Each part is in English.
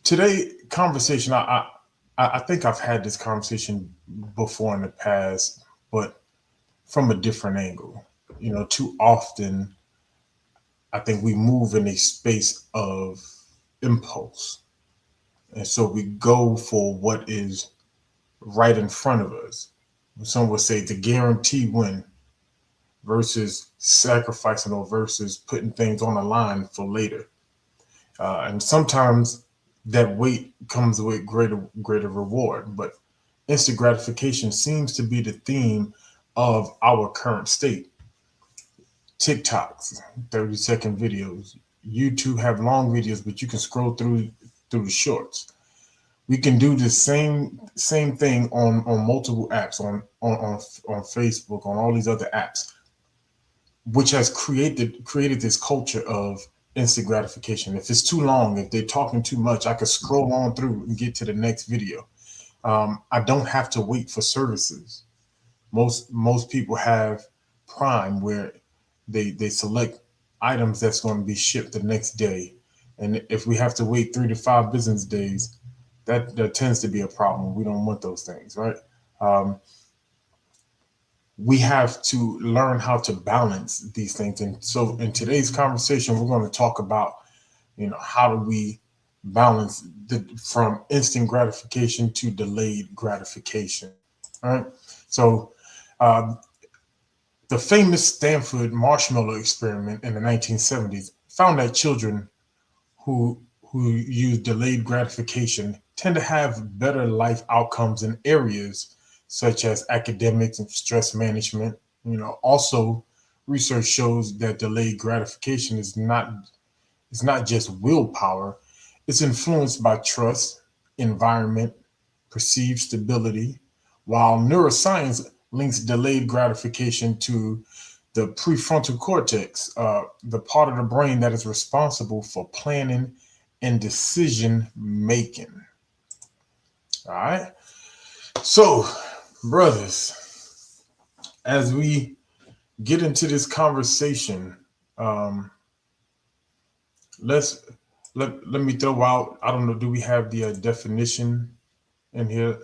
Today conversation, I think I've had this conversation before in the past, but from a different angle. Too often I think we move in a space of impulse. And so we go for what is right in front of us. Some would say the guarantee win versus sacrificing or versus putting things on the line for later. And sometimes that weight comes with greater reward. But instant gratification seems to be the theme of our current state. TikToks, 30-second videos. YouTube have long videos, but you can scroll through the shorts. We can do the same thing on multiple apps, on Facebook, on all these other apps, which has created this culture of instant gratification. If it's too long, if they're talking too much, I could scroll on through and get to the next video. I don't have to wait for services. Most people have Prime, where they select items that's going to be shipped the next day, and if we have to wait 3 to 5 business days, that tends to be a problem. We don't want those things, right? Um, we have to learn how to balance these things. And so in today's conversation, we're going to talk about, how do we balance from instant gratification to delayed gratification, right? So uh, the famous Stanford marshmallow experiment in the 1970s found that children who use delayed gratification tend to have better life outcomes in areas such as academics and stress management. Also, research shows that delayed gratification is not just willpower; it's influenced by trust, environment, perceived stability, while neuroscience links delayed gratification to the prefrontal cortex, the part of the brain that is responsible for planning and decision making. All right. So, brothers, as we get into this conversation, um, let's let me throw out. I don't know. Do we have the definition in here?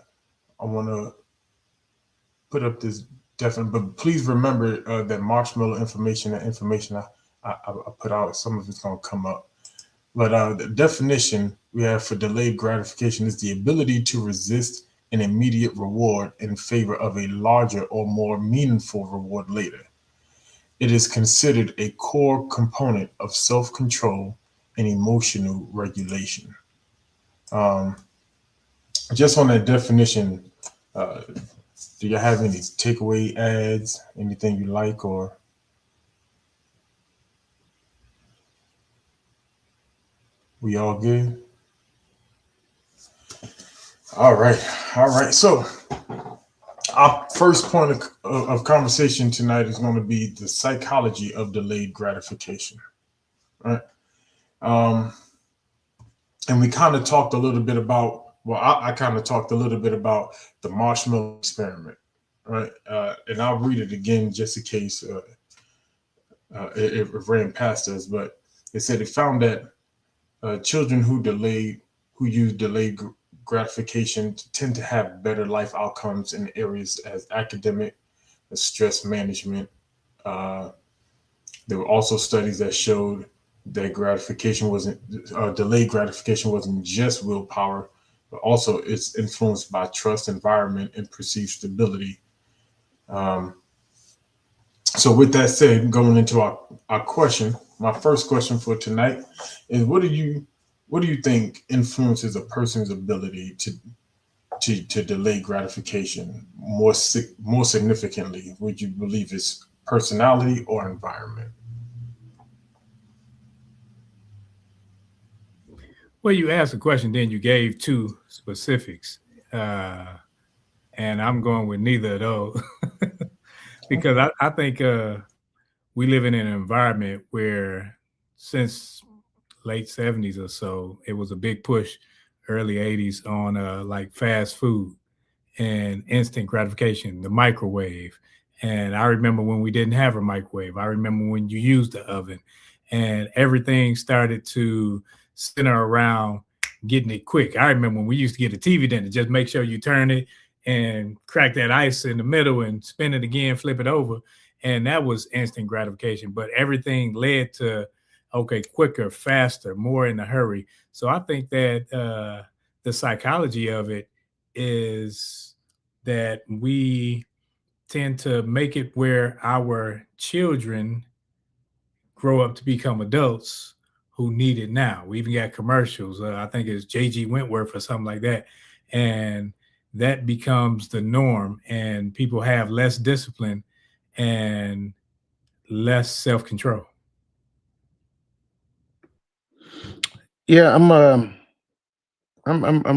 I want to put up this definite, but please remember that marshmallow information, that information I put out, some of it's going to come up. But the definition we have for delayed gratification is the ability to resist an immediate reward in favor of a larger or more meaningful reward later. It is considered a core component of self control and emotional regulation. Um, just on that definition, uh, do you have any takeaway ads, anything you like, or we all good? All right, all right. So our first point of conversation tonight is going to be the psychology of delayed gratification, right? Um, and we kind of talked a little bit about, well, I kind of talked a little bit about the marshmallow experiment, right? And I'll read it again just in case it ran past us, but it said it found that children who use delayed gratification tend to have better life outcomes in areas as academic, as stress management. Uh, there were also studies that showed that delayed gratification wasn't just willpower, but also it's influenced by trust, environment, and perceived stability. Um, so with that said, going into our question, my first question for tonight is what do you think influences a person's ability to delay gratification more significantly? Would you believe it's personality or environment? Well, you asked a question, then you gave two specifics, uh, and I'm going with neither of those because I think we live in an environment where since late '70s or so, it was a big push, early '80s on like fast food and instant gratification, the microwave. And I remember when we didn't have a microwave. I remember when you used the oven, and everything started to center around getting it quick. I remember when we used to get a TV dinner, just make sure you turn it and crack that ice in the middle and spin it again, flip it over. And that was instant gratification. But everything led to, okay, quicker, faster, more in a hurry. So I think that the psychology of it is that we tend to make it where our children grow up to become adults who need it now. We even got commercials. I think it's JG Wentworth or something like that. And that becomes the norm, and people have less discipline and less self control. Yeah, I'm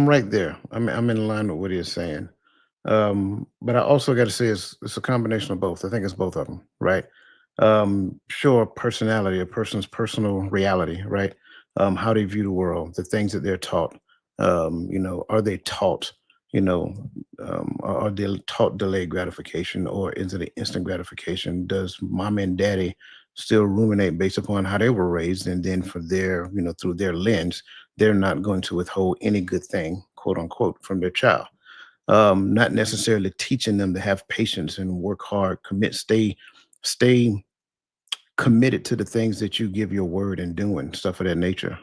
right there. I'm in line with what he is saying. But I also got to say it's a combination of both. I think it's both of them, right? Sure, personality, a person's personal reality, right? How they view the world, the things that they're taught. Are they taught, you know, are they taught delayed gratification, or is it instant gratification? Does mom and daddy still ruminate based upon how they were raised, and then for their, through their lens, they're not going to withhold any good thing, quote unquote, from their child, not necessarily teaching them to have patience and work hard, stay committed to the things that you give your word and doing, stuff of that nature.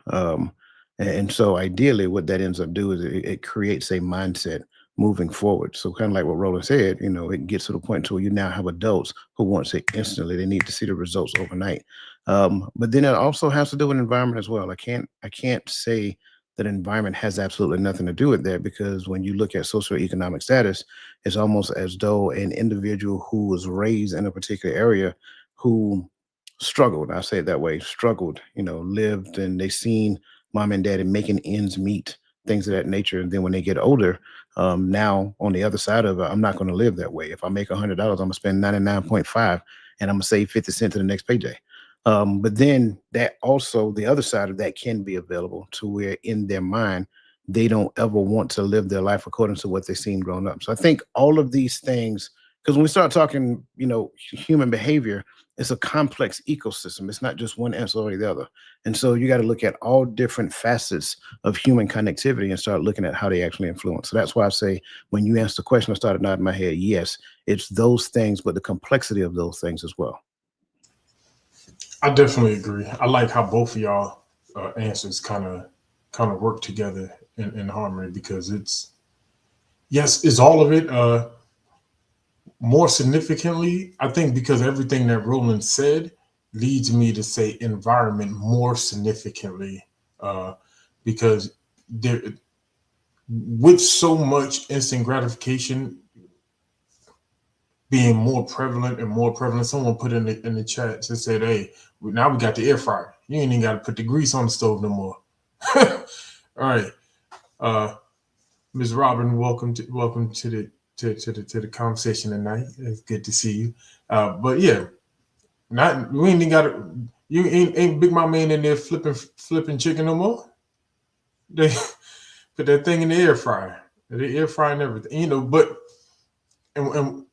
And so ideally what that ends up doing is it creates a mindset moving forward. So kind of like what Roland said, it gets to the point to where you now have adults who want it instantly. They need to see the results overnight. But then it also has to do with environment as well. I can't say that environment has absolutely nothing to do with that, because when you look at socioeconomic status, it's almost as though an individual who was raised in a particular area, who struggled, I say it that way, struggled, lived, and they seen mom and daddy making ends meet, things of that nature. And then when they get older, now on the other side of it, I'm not going to live that way. If I make $100, I'm going to spend 99.5, and I'm going to save 50 cents to the next payday. But then that also, the other side of that can be available to where in their mind, they don't ever want to live their life according to what they've seen growing up. So I think all of these things, because when we start talking, human behavior, it's a complex ecosystem. It's not just one answer or the other. And so you got to look at all different facets of human connectivity and start looking at how they actually influence. So that's why I say, when you ask the question, I started nodding my head. Yes, it's those things, but the complexity of those things as well. I definitely agree. I like how both of y'all answers kind of work together in harmony, because it's, yes, it's all of it. More significantly, I think, because everything that Roland said leads me to say environment more significantly, uh, because there, with so much instant gratification being more prevalent, someone put in the chat and said, "Hey, now we got the air fryer. You ain't even got to put the grease on the stove no more." All right, uh, Ms. Robin, welcome to the conversation tonight. It's good to see you. But yeah, not we ain't got to. You ain't Big Mama ain't in there flipping chicken no more. They put that thing in the air fryer and everything. But and and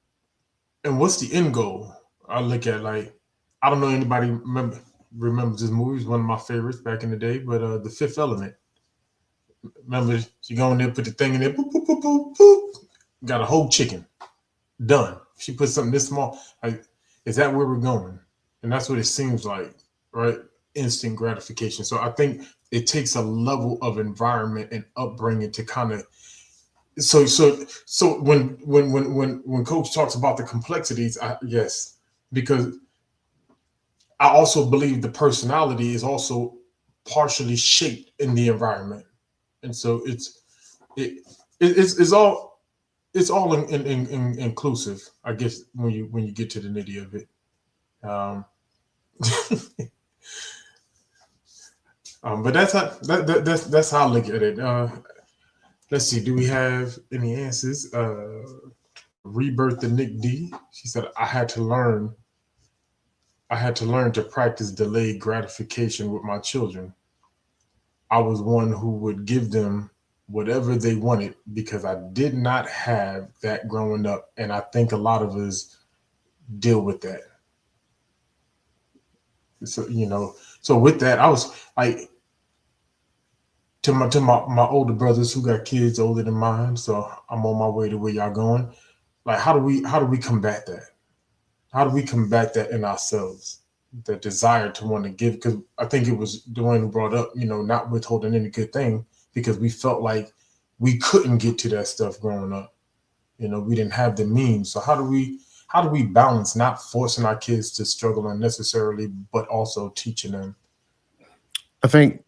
and what's the end goal? I look at, like, I don't know anybody remembers this movie. It's one of my favorites back in the day. But The Fifth Element. Remember, she go in there, put the thing in there, boop, boop, boop, boop, boop, got a whole chicken done. She put something this small. Like, is that where we're going? And that's what it seems like, right? Instant gratification. So I think it takes a level of environment and upbringing to kind of. So when Coach talks about the complexities, yes, because I also believe the personality is also partially shaped in the environment, and so it, it's all inclusive, I guess, when you get to the nitty of it. Um, but that's how I look at it. Let's see. Do we have any answers? Rebirth the Nick D. She said, I had to learn. I had to learn to practice delayed gratification with my children. I was one who would give them whatever they wanted because I did not have that growing up. And I think a lot of us deal with that. So with that, I was like, my older brothers who got kids older than mine, so I'm on my way to where y'all going. Like, how do we combat that? How do we combat that in ourselves? The desire to want to give, because I think it was Dwayne who brought up, not withholding any good thing because we felt like we couldn't get to that stuff growing up. We didn't have the means. So how do we balance not forcing our kids to struggle unnecessarily, but also teaching them? I think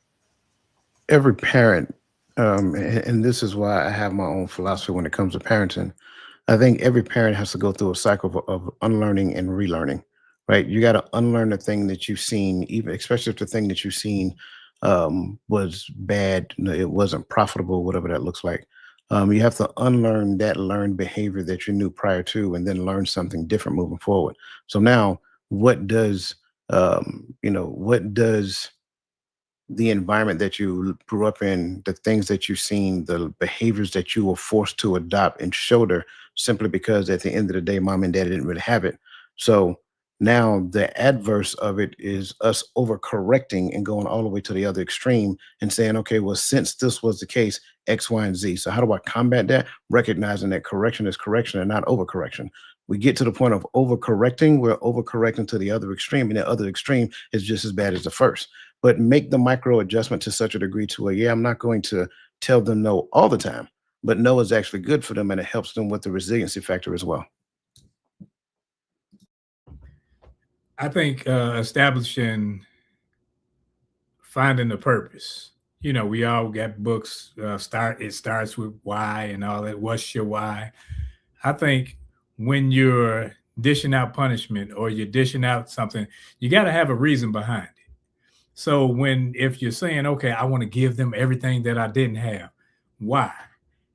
every parent, and this is why I have my own philosophy when it comes to parenting. I think every parent has to go through a cycle of unlearning and relearning, right? You got to unlearn the thing that you've seen, even especially if the thing that you've seen was bad, it wasn't profitable, whatever that looks like. You have to unlearn that learned behavior that you knew prior to, and then learn something different moving forward. So now, what does what does the environment that you grew up in, the things that you've seen, the behaviors that you were forced to adopt and shoulder simply because at the end of the day, mom and dad didn't really have it. So now the adverse of it is us overcorrecting and going all the way to the other extreme and saying, okay, well, since this was the case, X, Y, and Z. So how do I combat that? Recognizing that correction is correction and not overcorrection. We get to the point of overcorrecting, we're overcorrecting to the other extreme, and the other extreme is just as bad as the first. But make the micro adjustment to such a degree to where, yeah, I'm not going to tell them no all the time, but no is actually good for them and it helps them with the resiliency factor as well. I think establishing, finding the purpose. We all got books. It starts with why and all that. What's your why? I think when you're dishing out punishment or you're dishing out something, you got to have a reason behind it. So if you're saying, okay, I want to give them everything that I didn't have, why?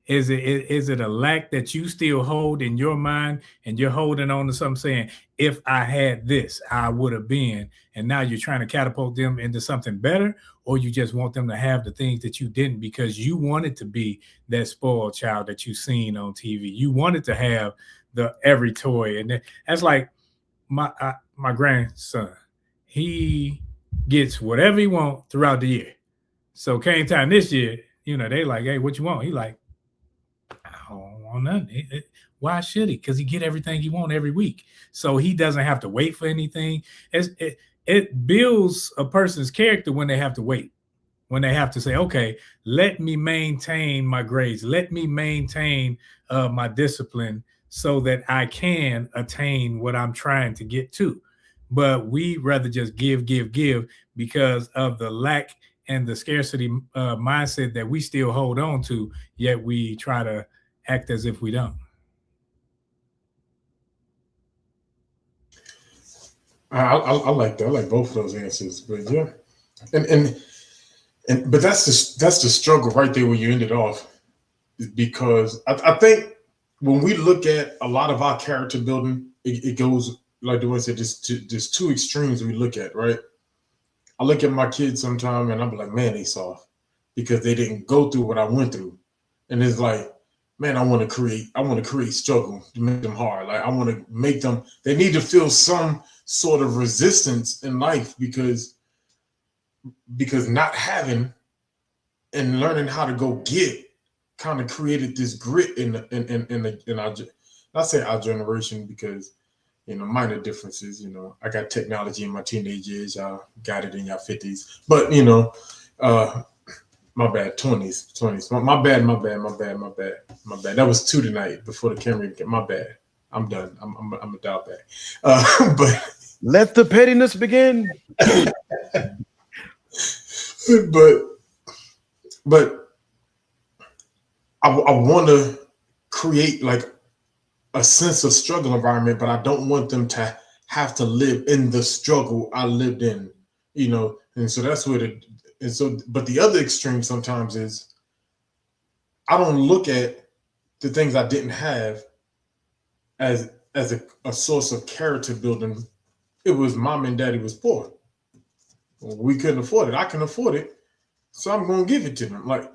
Is it a lack that you still hold in your mind and you're holding on to something saying, if I had this, I would have been, and now you're trying to catapult them into something better, or you just want them to have the things that you didn't because you wanted to be that spoiled child that you've seen on TV. You wanted to have every toy. And that's like my grandson. He gets whatever he wants throughout the year. So came time this year, they like, hey, what you want? He like, I don't want nothing. Why should he? Because he get everything he want every week. So he doesn't have to wait for anything. It builds a person's character when they have to wait. When they have to say, okay, let me maintain my grades. Let me maintain my discipline so that I can attain what I'm trying to get to. But we rather just give because of the lack and the scarcity mindset that we still hold on to, yet we try to act as if we don't. I like that. I like both of those answers, but yeah, but that's the struggle right there where you ended off, because I think when we look at a lot of our character building, it goes like the one said. There's two extremes we look at, right? I look at my kids sometime and I'm like, man, they soft because they didn't go through what I went through, and it's like, man, I want to create struggle to make them hard. Like I want to make them. They need to feel some sort of resistance in life because not having and learning how to go get kind of created this grit in our, not say our generation, because minor differences. I got technology in my teenage years, y'all got it in your 50s, but my bad, 20s. My bad. That was 2 tonight before the camera. My bad. I'm done. I'm a dial back. But let the pettiness begin. but I want to create like a sense of struggle environment, but I don't want them to have to live in the struggle I lived in, and so that's where but the other extreme sometimes is I don't look at the things I didn't have as a source of character building. It was mom and daddy was poor. We couldn't afford it. I can afford it, so I'm going to give it to them. Like,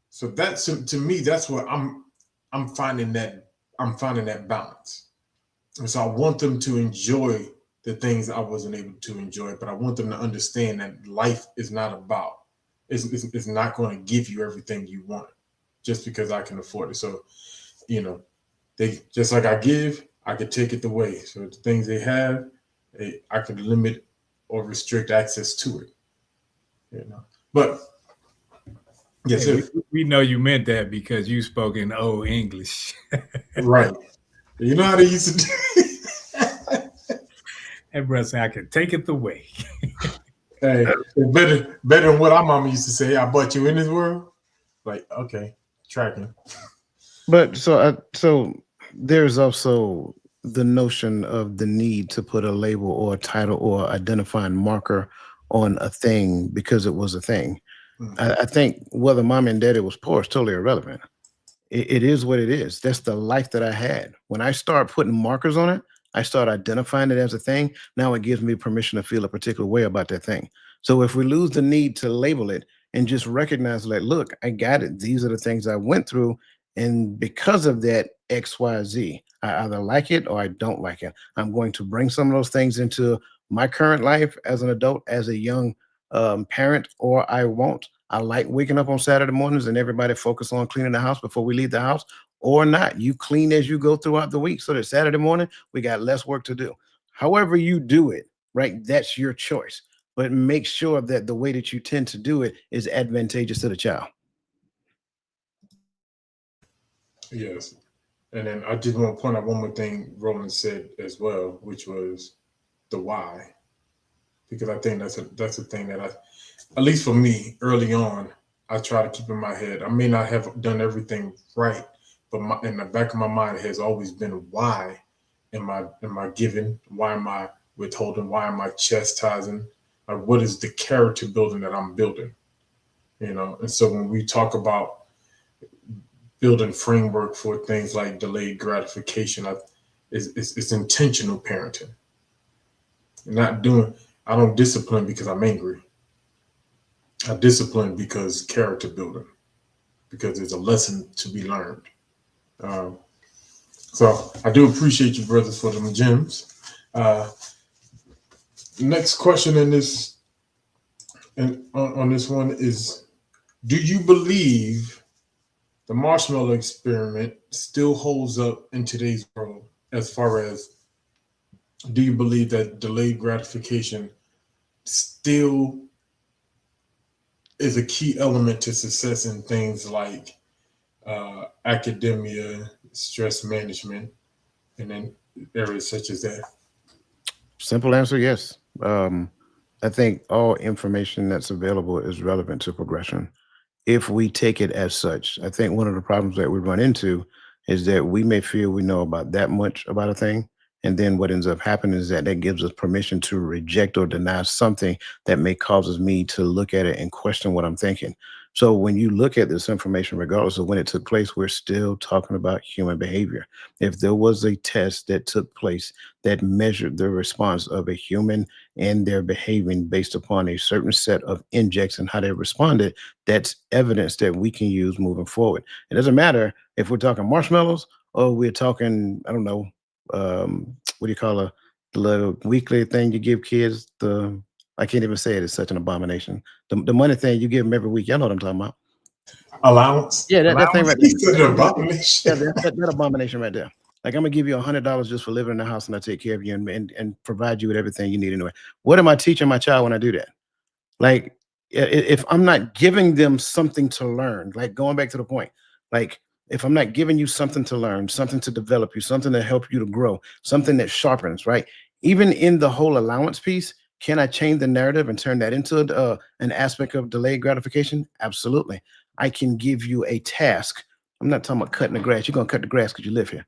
so that's to me, that's where I'm finding that balance. And so I want them to enjoy the things I wasn't able to enjoy, but I want them to understand that life is not about it's not going to give you everything you want just because I can afford it. So, you know, they just like I give, I could take it away. So the things they have, I could limit or restrict access to it. You know, but yes, Hey, if we know you meant that because you spoke in old English. right, you know how they used to do. And brother said, I can take it away. Hey, it's better than what our mama used to say. I brought you in this world. Like, okay, tracking. But so there's also the notion of the need to put a label or a title or identifying marker on a thing because it was a thing. Mm. I think whether mom and daddy was poor is totally irrelevant. It is what it is. That's the life that I had. When I start putting markers on it, I start identifying it as a thing. Now it gives me permission to feel a particular way about that thing. So if we lose the need to label it and just recognize, like, look, I got it. These are the things I went through. And because of that, X, Y, Z, I either like it or I don't like it. I'm going to bring some of those things into my current life as an adult, as a young parent, or I won't. I like waking up on Saturday mornings and everybody focus on cleaning the house before we leave the house, or not. You clean as you go throughout the week so that Saturday morning we got less work to do. However you do it, right? That's your choice. But make sure that the way that you tend to do it is advantageous to the child. Yes. And then I just want to point out one more thing Roland said as well, which was the why. Because I think that's a thing that at least for me, early on, I try to keep in my head. I may not have done everything right, but in the back of my mind has always been why am I giving? Why am I withholding? Why am I chastising? What is the character building that I'm building? You know, and so when we talk about building framework for things like delayed gratification, it's intentional parenting. Not doing. I don't discipline because I'm angry. I discipline because character building, because there's a lesson to be learned. Um, so I do appreciate you, brothers, for them gems. Uh, next question in this and on this one is: do you believe the marshmallow experiment still holds up in today's world? As far as, do you believe that delayed gratification still is a key element to success in things like academia, stress management, and then areas such as that? Simple answer, yes. I think all information that's available is relevant to progression if we take it as such. I think one of the problems that we run into is that we may feel we know about that much about a thing. And then what ends up happening is that that gives us permission to reject or deny something that may causes me to look at it and question what I'm thinking. So when you look at this information, regardless of when it took place, we're still talking about human behavior. If there was a test that took place that measured the response of a human and their behaving based upon a certain set of injects and how they responded, that's evidence that we can use moving forward. It doesn't matter if we're talking marshmallows or we're talking, I don't know, what do you call the little weekly thing you give kids? I can't even say it. It's such an abomination. The money thing you give them every week. Y'all know what I'm talking about. Allowance? Yeah, that thing Allowance? right He there. said Yeah, an abomination. that abomination right there. Like, I'm gonna give you $100 just for living in the house and I take care of you and provide you with everything you need anyway. What am I teaching my child when I do that? Like, if I'm not giving them something to learn, like going back to the point, like if I'm not giving you something to learn, something to develop you, something to help you to grow, something that sharpens, right? Even in the whole allowance piece, can I change the narrative and turn that into an aspect of delayed gratification? Absolutely. I can give you a task. I'm not talking about cutting the grass. You're gonna cut the grass because you live here.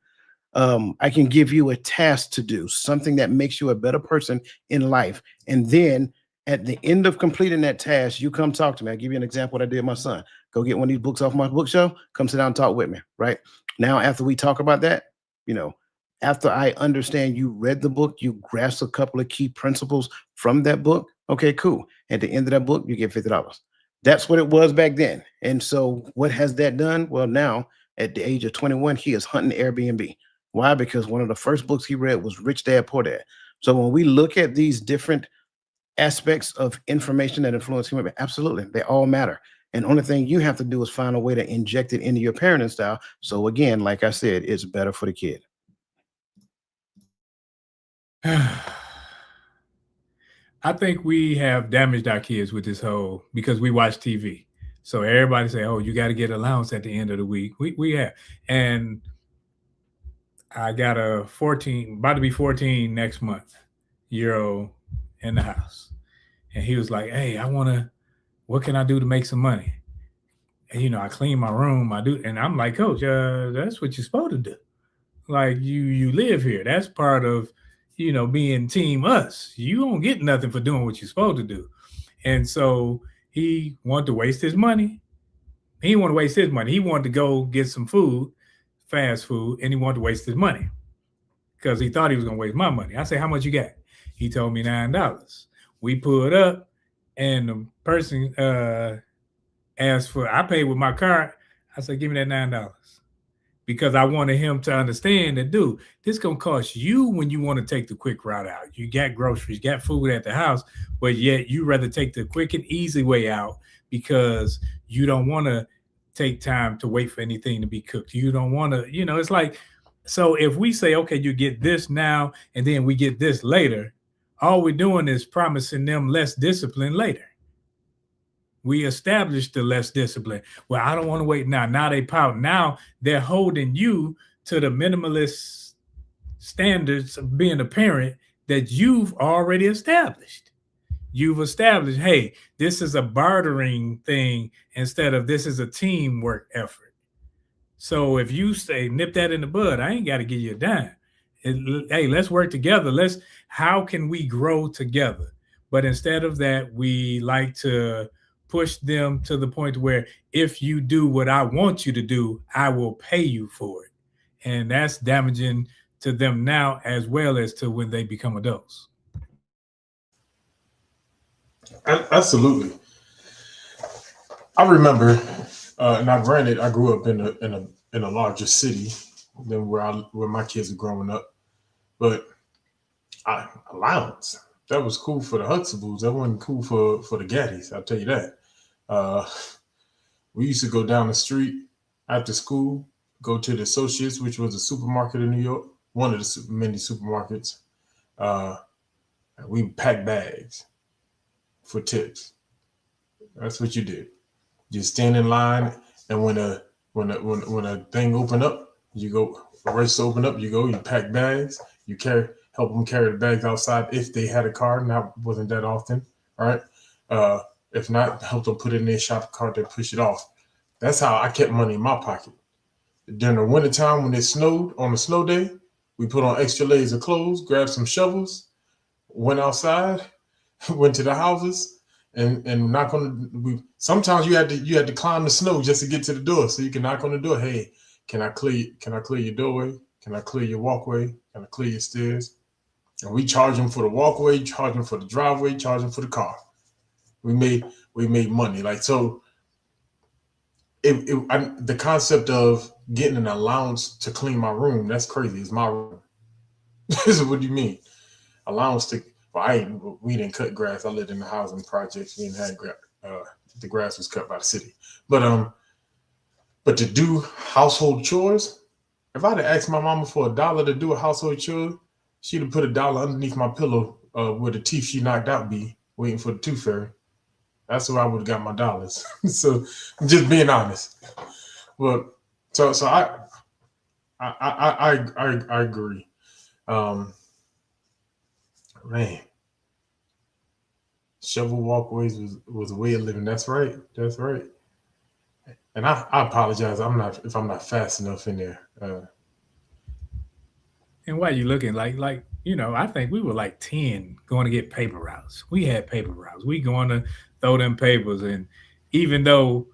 I can give you a task to do, something that makes you a better person in life. And then at the end of completing that task, you come talk to me. I'll give you an example what I did with my son. Go get one of these books off my bookshelf, come sit down and talk with me, right? Now, after we talk about that, you know, after I understand you read the book, you grasp a couple of key principles from that book. Okay, cool. At the end of that book, you get $50. That's what it was back then. And so what has that done? Well, now at the age of 21, he is hunting Airbnb. Why? Because one of the first books he read was Rich Dad Poor Dad. So when we look at these different aspects of information that influence human beings? Absolutely. They all matter. And only thing you have to do is find a way to inject it into your parenting style. So again, like I said, it's better for the kid. I think we have damaged our kids with this whole because we watch TV. So everybody say, "Oh, you got to get allowance at the end of the week." We have, and I got a 14, about to be 14 next month, year old in the house, and he was like, "Hey, I want to. What can I do to make some money?" And, I clean my room. I do, and I'm like, "Coach, that's what you're supposed to do. Like you live here. That's part of, being team us. You don't get nothing for doing what you're supposed to do." And so he wanted to waste his money. He didn't want to waste his money. He wanted to go get some food, fast food, and he wanted to waste his money because he thought he was going to waste my money. I said, "How much you got?" He told me $9. We pulled up, and the person asked for, I paid with my card. I said, "Give me that $9." Because I wanted him to understand that, dude, this gonna cost you when you want to take the quick route out. You got groceries, got food at the house, but yet you rather take the quick and easy way out because you don't want to take time to wait for anything to be cooked. You don't want to, it's like, so if we say, okay, you get this now and then we get this later, all we're doing is promising them less discipline later. We established the less discipline. Well, I don't want to wait now. Now they pout. Now they're holding you to the minimalist standards of being a parent that you've already established. You've established, hey, this is a bartering thing instead of this is a teamwork effort. So if you say nip that in the bud, I ain't got to give you a dime. Hey, let's work together. How can we grow together? But instead of that, we like to push them to the point where if you do what I want you to do, I will pay you for it. And that's damaging to them now as well as to when they become adults. Absolutely. I remember. Now, granted, I grew up in a larger city than where my kids are growing up, but allowance that was cool for the Huxtables. That wasn't cool for the Gaddies. I'll tell you that. We used to go down the street after school, go to the Associates, which was a supermarket in New York, one of the many supermarkets. We packed bags for tips. That's what you did. You stand in line, and when a thing open up, you go. The race open up, you go. You pack bags. You help them carry the bags outside if they had a car. Now wasn't that often, all right? If not, help them put it in their shopping cart. They push it off. That's how I kept money in my pocket. During the wintertime when it snowed on a snow day, we put on extra layers of clothes, grabbed some shovels, went outside, went to the houses, and knock on the. Sometimes you had to climb the snow just to get to the door, so you can knock on the door. Hey, can I clear your doorway? Can I clear your walkway? Can I clear your stairs? And we charge them for the walkway, charge them for the driveway, charge them for the car. We made money. Like, so the concept of getting an allowance to clean my room, that's crazy. It's my room. What do you mean? Allowance to, well, we didn't cut grass. I lived in the housing projects. We didn't have the grass was cut by the city. But to do household chores, if I'd have asked my mama for $1 to do a household chore, she'd have put $1 underneath my pillow where the teeth she knocked out be, waiting for the tooth fairy. That's where I would have got my dollars. So I'm just being honest. But so I agree. Man, shovel walkways was a way of living. That's right. That's right. And I apologize. If I'm not fast enough in there. And why you looking like I think we were like 10 going to get paper routes. We had paper routes. We going to throw them papers. And even though,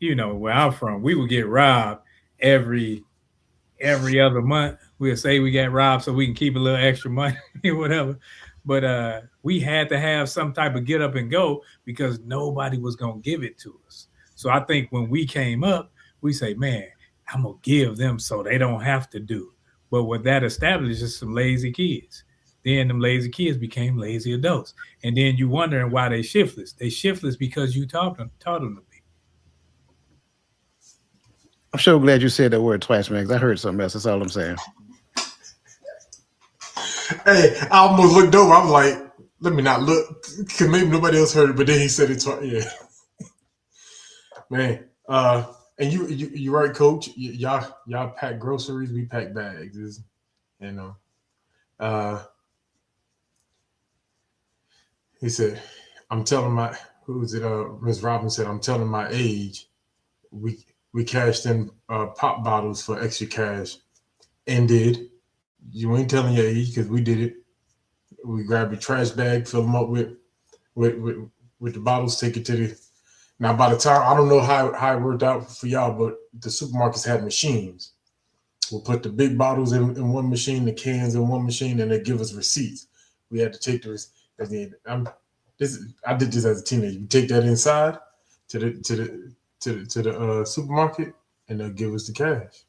where I'm from, we would get robbed every other month. We'll say we got robbed so we can keep a little extra money or whatever. But we had to have some type of get up and go because nobody was going to give it to us. So I think when we came up, we say, man, I'm going to give them so they don't have to do. But what that establishes is some lazy kids. Then them lazy kids became lazy adults. And then you wondering why they shiftless. They shiftless because you taught them to be. I'm so glad you said that word twice, man, because I heard something else. That's all I'm saying. Hey, I almost looked over. I was like, let me not look, because maybe nobody else heard it, but then he said it twice. Yeah. Man. And you right, Coach. Y'all pack groceries, we pack bags. You know. He said, I'm telling my who's it? Ms. Robbins said, I'm telling my age. We cashed in pop bottles for extra cash, and did. You ain't telling your age because we did it. We grabbed a trash bag, fill them up with with the bottles, take it to the. Now, by the time, I don't know how it worked out for y'all, but the supermarkets had machines. We'll put the big bottles in one machine, the cans in one machine, and they give us receipts. We had to take the receipts. I did this as a teenager. You take that inside to the supermarket, and they'll give us the cash.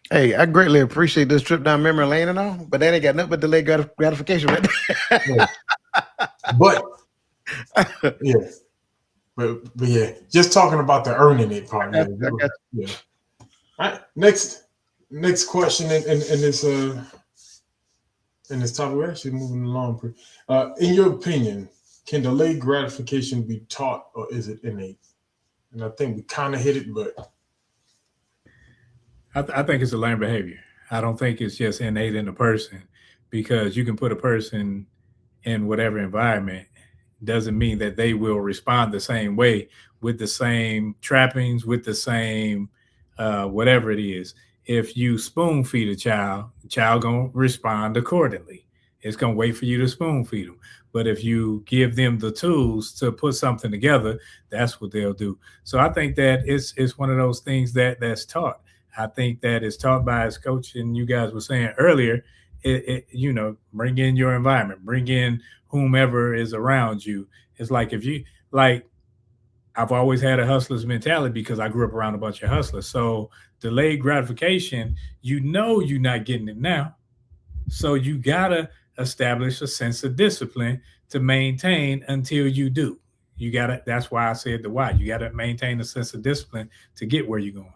Hey, I greatly appreciate this trip down memory lane and all, but that ain't got nothing but delayed gratification, right? Yeah. But yeah. But yeah, just talking about the earning it part. Yeah. Yeah. All right. Next question in this topic. We're actually moving along. In your opinion, can delayed gratification be taught or is it innate? And I think we kind of hit it, but I think it's a learned behavior. I don't think it's just innate in a person, because you can put a person in whatever environment, doesn't mean that they will respond the same way with the same trappings, with the same whatever it is. If you spoon feed a child, the child gonna respond accordingly. It's gonna wait for you to spoon feed them. But if you give them the tools to put something together, that's what they'll do. So I think that it's one of those things that's taught. I think that it's taught by his coach, and you guys were saying earlier, bring in your environment, bring in whomever is around you. It's like if you like, I've always had a hustler's mentality because I grew up around a bunch of hustlers. So delayed gratification, you're not getting it now. So you gotta establish a sense of discipline to maintain until you do. That's why I said the why. You gotta maintain a sense of discipline to get where you're going.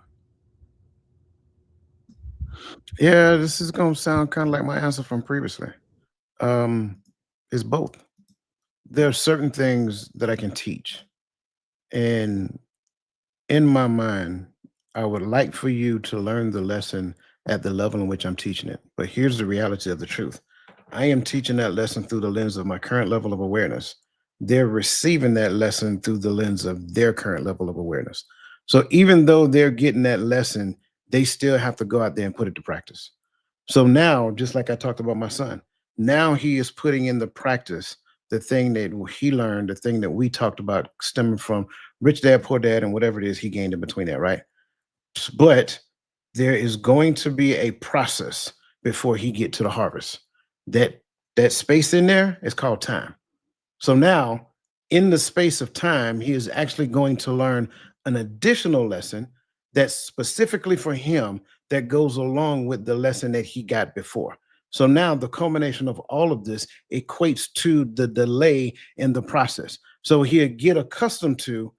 Yeah, this is gonna sound kind of like my answer from previously. It's both. There are certain things that I can teach, and in my mind, I would like for you to learn the lesson at the level in which I'm teaching it. But here's the reality of the truth. I am teaching that lesson through the lens of my current level of awareness. They're receiving that lesson through the lens of their current level of awareness. So even though they're getting that lesson, they still have to go out there and put it to practice. So now, just like I talked about my son, now he is putting in the practice the thing that he learned, the thing that we talked about stemming from Rich Dad, Poor Dad, and whatever it is he gained in between that, right? But there is going to be a process before he get to the harvest. That space in there is called time. So now, in the space of time, he is actually going to learn an additional lesson that's specifically for him, that goes along with the lesson that he got before. So now the culmination of all of this equates to the delay in the process. So he'll get accustomed to,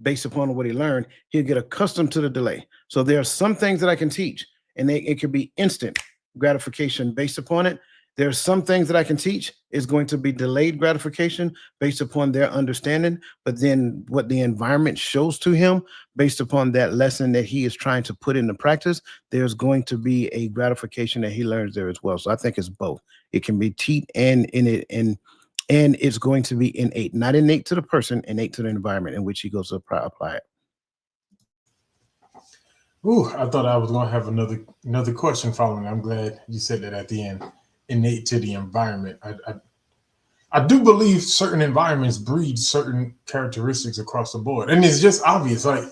based upon what he learned, he'll get accustomed to the delay. So there are some things that I can teach, and it can be instant gratification based upon it. There are some things that I can teach is going to be delayed gratification based upon their understanding, but then what the environment shows to him based upon that lesson that he is trying to put into practice, there's going to be a gratification that he learns there as well. So I think it's both. It can be taught and it's going to be innate, not innate to the person, innate to the environment in which he goes to apply it. Ooh, I thought I was going to have another question following. I'm glad you said that at the end. Innate to the environment. I do believe certain environments breed certain characteristics across the board, and it's just obvious. Like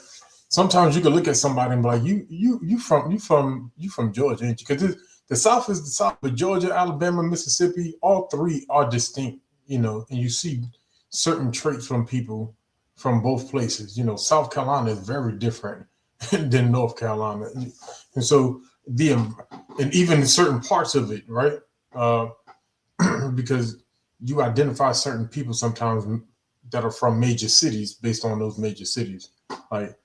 sometimes you can look at somebody and be like, "You from Georgia, ain't you?" Because the South is the South, but Georgia, Alabama, Mississippi, all three are distinct. And you see certain traits from people from both places. South Carolina is very different than North Carolina, and so and even in certain parts of it, right? because you identify certain people sometimes that are from major cities based on those major cities. Like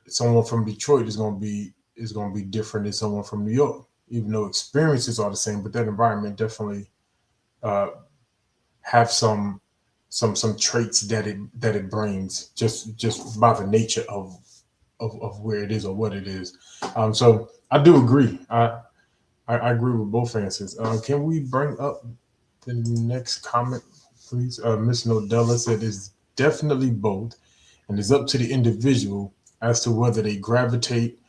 someone from Detroit is going to be different than someone from New York, even though experiences are the same. But that environment definitely uh, have some traits that it brings just by the nature of where it is or what it is. So I do agree. I agree with both answers. Can we bring up the next comment, please? Miss Nodella said it's definitely both, and it's up to the individual as to whether they gravitate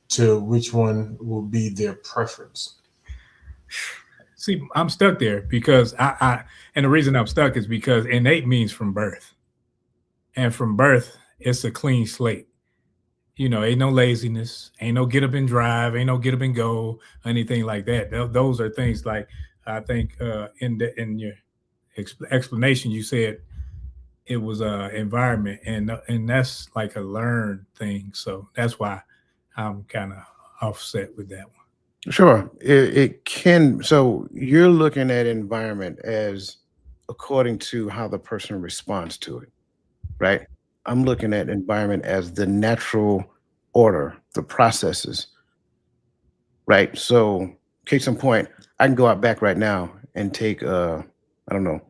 to which one will be their preference. See, I'm stuck there because and the reason I'm stuck is because innate means from birth, and from birth it's a clean slate. Ain't no laziness, ain't no get up and drive, ain't no get up and go, anything like that. Those are things like I think in your explanation you said it was environment, and that's like a learned thing. So that's why I'm kind of offset with that one. Sure. It can. So you're looking at environment as according to how the person responds to it, right? I'm looking at environment as the natural order, the processes, right? So, case in point, I can go out back right now and take, I don't know,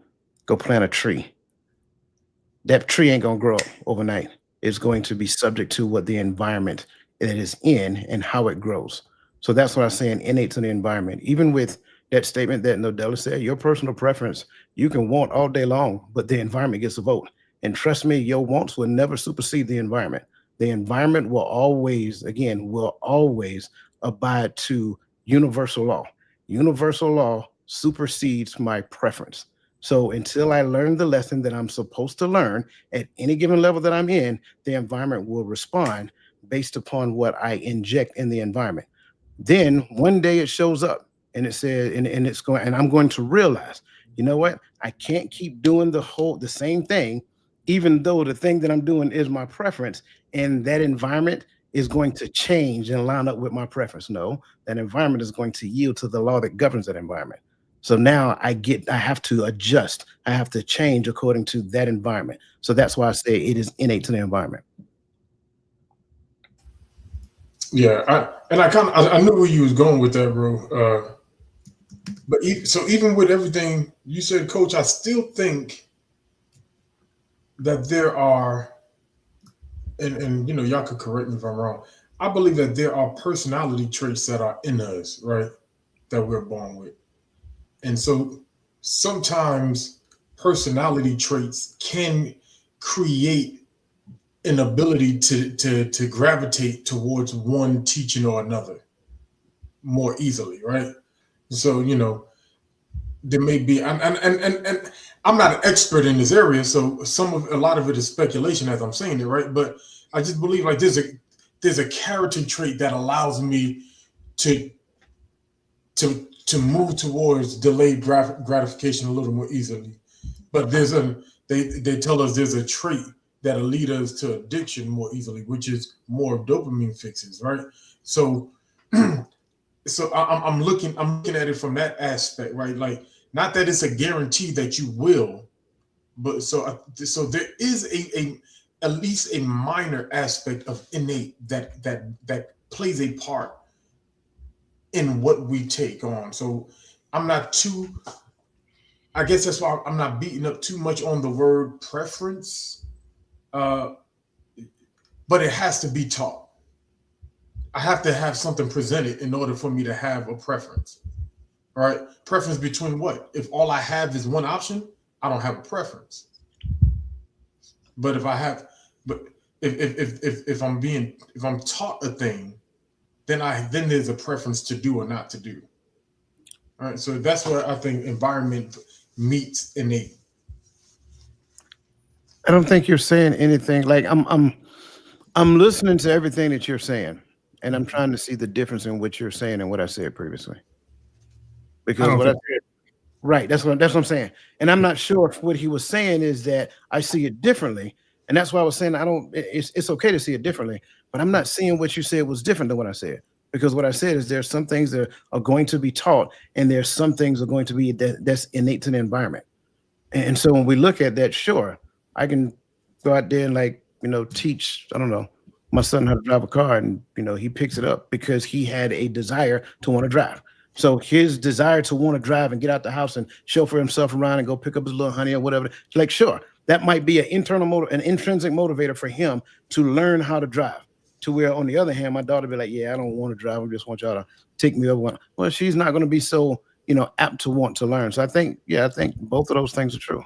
go plant a tree. That tree ain't gonna grow up overnight. It's going to be subject to what the environment it is in and how it grows. So that's what I'm saying, innate to the environment. Even with that statement that Nodella said, your personal preference, you can want all day long, but the environment gets a vote. And trust me, your wants will never supersede the environment. The environment will always, again, will always abide to universal law. Universal law supersedes my preference. So until I learn the lesson that I'm supposed to learn at any given level that I'm in, the environment will respond based upon what I inject in the environment. Then one day it shows up and it says, and it's going, and I'm going to realize, you know what? I can't keep doing the same thing, even though the thing that I'm doing is my preference, and that environment is going to change and line up with my preference. No, that environment is going to yield to the law that governs that environment. So now I have to adjust. I have to change according to that environment. So that's why I say it is innate to the environment. Yeah, I knew where you was going with that, bro. But so even with everything you said, Coach, I still think that there are, and y'all could correct me if I'm wrong. I believe that there are personality traits that are in us, right, that we're born with, and so sometimes personality traits can create an ability to gravitate towards one teaching or another more easily, right? So there may be, and I'm not an expert in this area, so a lot of it is speculation as I'm saying it, right? But I just believe like there's a character trait that allows me to to move towards delayed gratification a little more easily. But they tell us there's a trait that'll lead us to addiction more easily, which is more dopamine fixes, right? So I'm looking at it from that aspect, right? Like, not that it's a guarantee that you will, but so there is a at least a minor aspect of innate that plays a part in what we take on. So I'm not too. I guess that's why I'm not beating up too much on the word preference, uh, but it has to be taught. I have to have something presented in order for me to have a preference. All right, preference between what? If all I have is one option, I don't have a preference. But if I have, but if I'm taught a thing, then there's a preference to do or not to do. All right, so that's where I think environment meets innate. I don't think you're saying anything like I'm listening to everything that you're saying, and I'm trying to see the difference in what you're saying and what I said previously. I Because don't what I think said, right, that's what I'm saying. And I'm not sure if what he was saying is that I see it differently. And that's why I was saying I don't it's okay to see it differently, but I'm not seeing what you said was different than what I said. Because what I said is there's some things that are going to be taught, and there's some things are going to be that's innate to the environment. And so when we look at that, sure, I can go out there and like, teach, I don't know, my son how to drive a car, and he picks it up because he had a desire to want to drive. So his desire to want to drive and get out the house and chauffeur himself around and go pick up his little honey or whatever, like sure, that might be an intrinsic motivator for him to learn how to drive. To where on the other hand, my daughter be like, yeah, I don't want to drive. I just want y'all to take me over. Well, she's not going to be so apt to want to learn. So I think both of those things are true.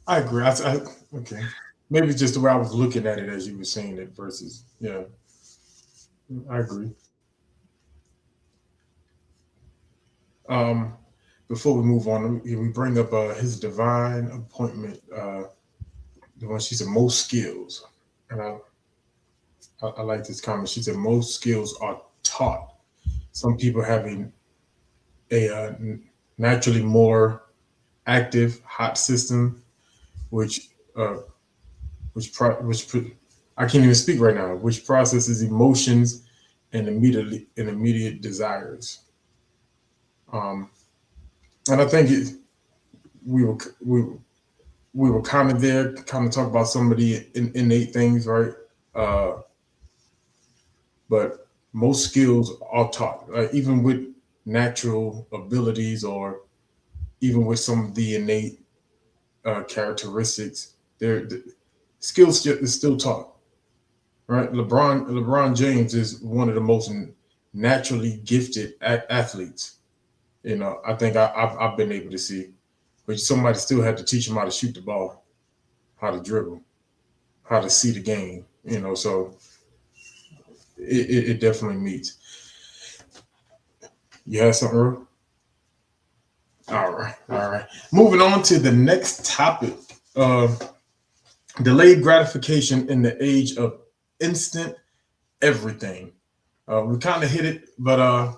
I agree. Okay. Maybe it's just the way I was looking at it as you were saying it versus, yeah, I agree. Um, Before we move on, we bring up his divine appointment. The one she said most skills, and I like this comment. She said most skills are taught. Some people have a naturally more active hot system, which I can't even speak right now, which processes emotions and immediate desires. Um, and I think we were we we were kind of there, kind of talk about some of the innate things, right? Uh, but most skills are taught, even with natural abilities or even with some of the innate characteristics. The skills is still taught, right? LeBron James is one of the most naturally gifted athletes. I think I've been able to see, but somebody still had to teach him how to shoot the ball, how to dribble, how to see the game. So it definitely meets. You have something, Ru? All right, all right. Moving on to the next topic. Delayed gratification in the age of instant everything. We kind of hit it, but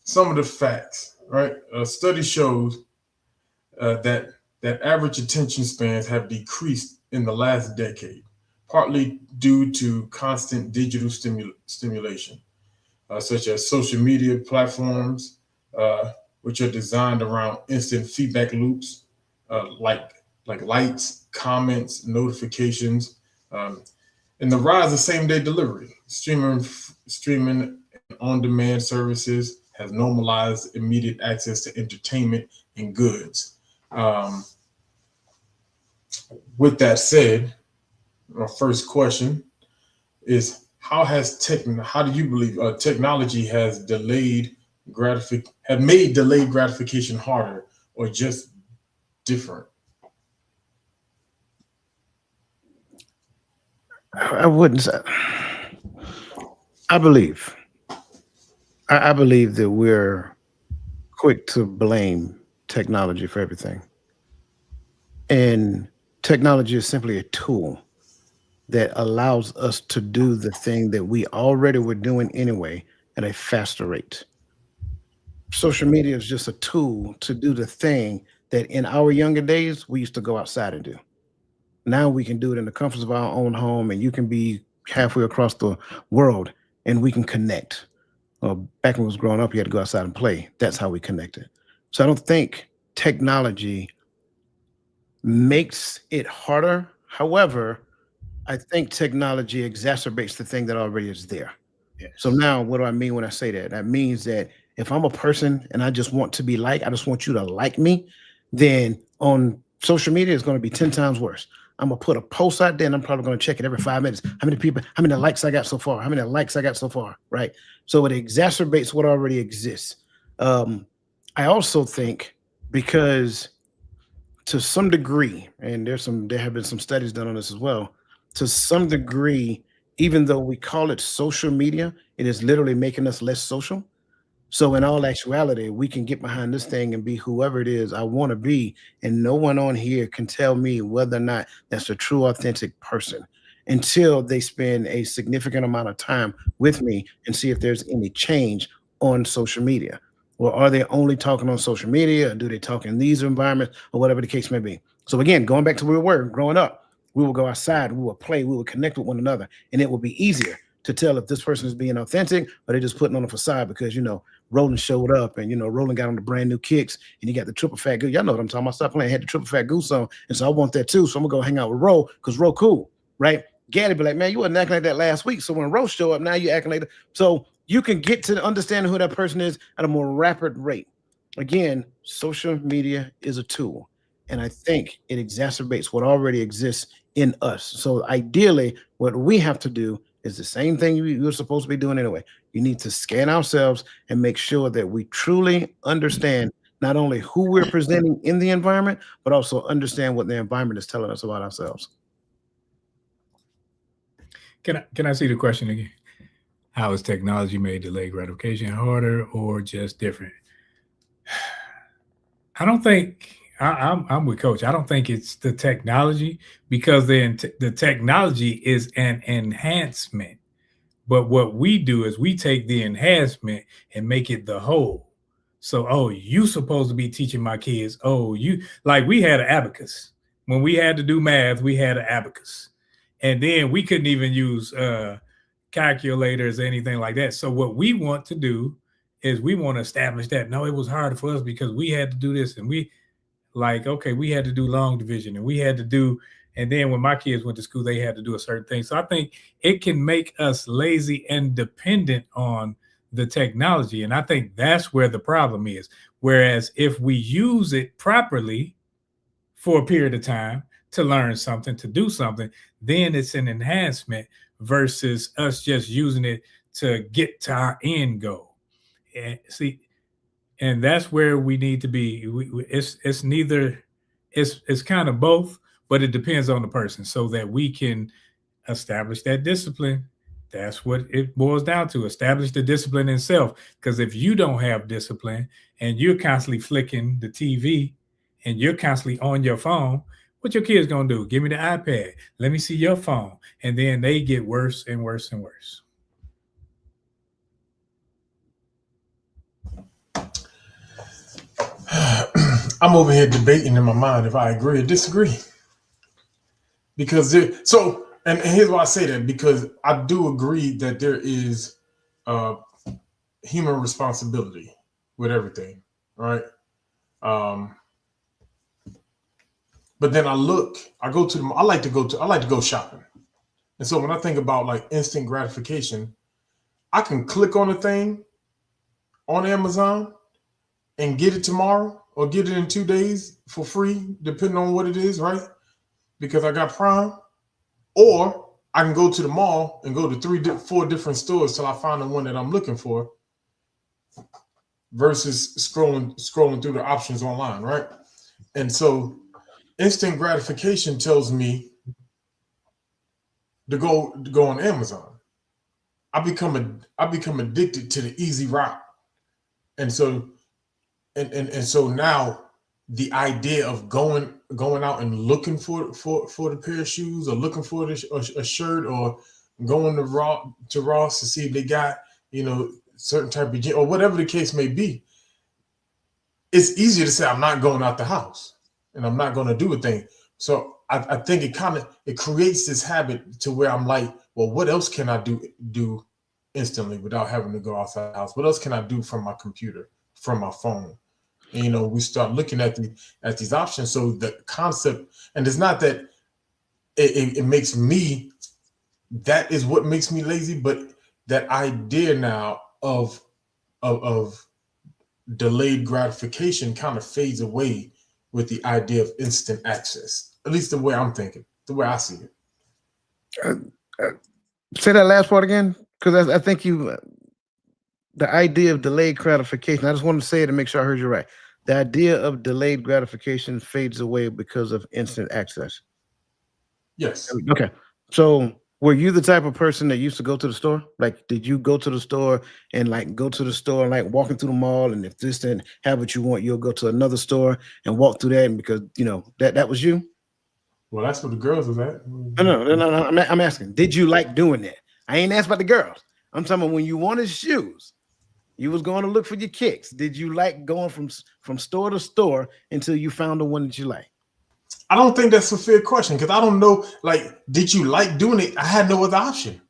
some of the facts, right? A study shows that average attention spans have decreased in the last decade, partly due to constant digital stimulation, such as social media platforms, which are designed around instant feedback loops, like likes, comments, notifications, um, and the rise of same-day delivery. Streaming and on-demand services has normalized immediate access to entertainment and goods. Um, with that said, our first question is how do you believe technology has made delayed gratification harder or just different? I wouldn't say. I believe. I believe that we're quick to blame technology for everything, and technology is simply a tool that allows us to do the thing that we already were doing anyway at a faster rate. Social media is just a tool to do the thing that in our younger days we used to go outside and do. Now we can do it in the comforts of our own home, and you can be halfway across the world and we can connect. Back when I was growing up, you had to go outside and play. That's how we connected. So I don't think technology makes it harder. However, I think technology exacerbates the thing that already is there. So Yes. now what do I mean when I say that? That means that if I'm a person and I just want to be liked, I just want you to like me, then on social media it's going to be 10 times worse. I'm gonna put a post out there and I'm probably going to check it every 5 minutes. How many people, how many likes I got so far? How many likes I got so far? Right. So it exacerbates what already exists. Um, I also think because to some degree, and there have been some studies done on this as well, to some degree, even though we call it social media, it is literally making us less social. So in all actuality, we can get behind this thing and be whoever it is I want to be, and no one on here can tell me whether or not that's a true, authentic person until they spend a significant amount of time with me and see if there's any change on social media. Or are they only talking on social media, or do they talk in these environments, or whatever the case may be? So again, going back to where we were growing up, We will go outside, we will play, we will connect with one another, and it will be easier to tell if this person is being authentic or they're just putting on a facade because, you know, Roland showed up and, you know, Roland got on the brand new kicks and he got the triple fat goose. Y'all know what I'm talking about. Stop playing, had the triple fat goose on. And so I want that too. So I'm going to go hang out with Ro because Ro cool, right? Gaddy be like, man, you wasn't acting like that last week. So when Ro show up, now you acting like that. So you can get to understanding who that person is at a more rapid rate. Again, social media is a tool. And I think it exacerbates what already exists in us. So ideally, what we have to do is the same thing you're supposed to be doing anyway. You need to scan ourselves and make sure that we truly understand not only who we're presenting in the environment, but also understand what the environment is telling us about ourselves. Can I see the question again? How has technology made delayed gratification harder or just different? I don't think I'm with Coach. I don't think it's the technology because the technology is an enhancement. But what we do is we take the enhancement and make it the whole. So, oh, you supposed to be teaching my kids. Oh, you like we had an abacus. When we had to do math, we had an abacus. And then we couldn't even use calculators or anything like that. So what we want to do is we want to establish that. No, it was hard for us because we had to do this. And we like, okay, we had to do long division and we had to do, and then when my kids went to school, they had to do a certain thing. So I think it can make us lazy and dependent on the technology. And I think that's where the problem is. Whereas if we use it properly for a period of time to learn something, to do something, then it's an enhancement versus us just using it to get to our end goal. And see, and that's where we need to be. It's neither, it's kind of both, but it depends on the person so that we can establish that discipline. That's what it boils down to. Establish the discipline in self. Because if you don't have discipline and you're constantly flicking the TV and you're constantly on your phone, what your kids gonna do? Give me the iPad. Let me see your phone. And then they get worse and worse and worse. I'm over here debating in my mind if I agree or disagree. Because and here's why I say that, because I do agree that there is human responsibility with everything, right? But then I like to go shopping. And so when I think about like instant gratification, I can click on a thing on Amazon and get it tomorrow or get it in 2 days for free, depending on what it is, right? Because I got Prime. Or I can go to the mall and go to 4 different stores till I find the one that I'm looking for versus scrolling through the options online, right? And so instant gratification tells me to go on Amazon. I become addicted to the easy route. And so and so now the idea of going out and looking for the pair of shoes or looking for a shirt or going to Ross to see if they got, you know, certain type of or whatever the case may be, it's easier to say I'm not going out the house and I'm not going to do a thing. So I think it creates this habit to where I'm like, well, what else can I do instantly without having to go outside the house? What else can I do from my computer, from my phone? And, you know, we start looking at these options. So the concept, and it's not that it makes me, that is what makes me lazy, but that idea now of delayed gratification kind of fades away with the idea of instant access. At least the way I'm thinking, the way I see it. Say that last part again, because I think the idea of delayed gratification, I just wanted to say it to make sure I heard you right. The idea of delayed gratification fades away because of instant access. Yes. Okay. So were you the type of person that used to go to the store? Like, did you go to the store and like walking through the mall, and if this didn't have what you want, you'll go to another store and walk through that, and because you know that was you? Well, that's what the girls was at. No. I'm asking, did you like doing that? I ain't asked about the girls. I'm talking about when you wanted shoes, you was going to look for your kicks. Did you like going from store to store until you found the one that you like? I don't think that's a fair question because I don't know. Like, did you like doing it? I had no other option.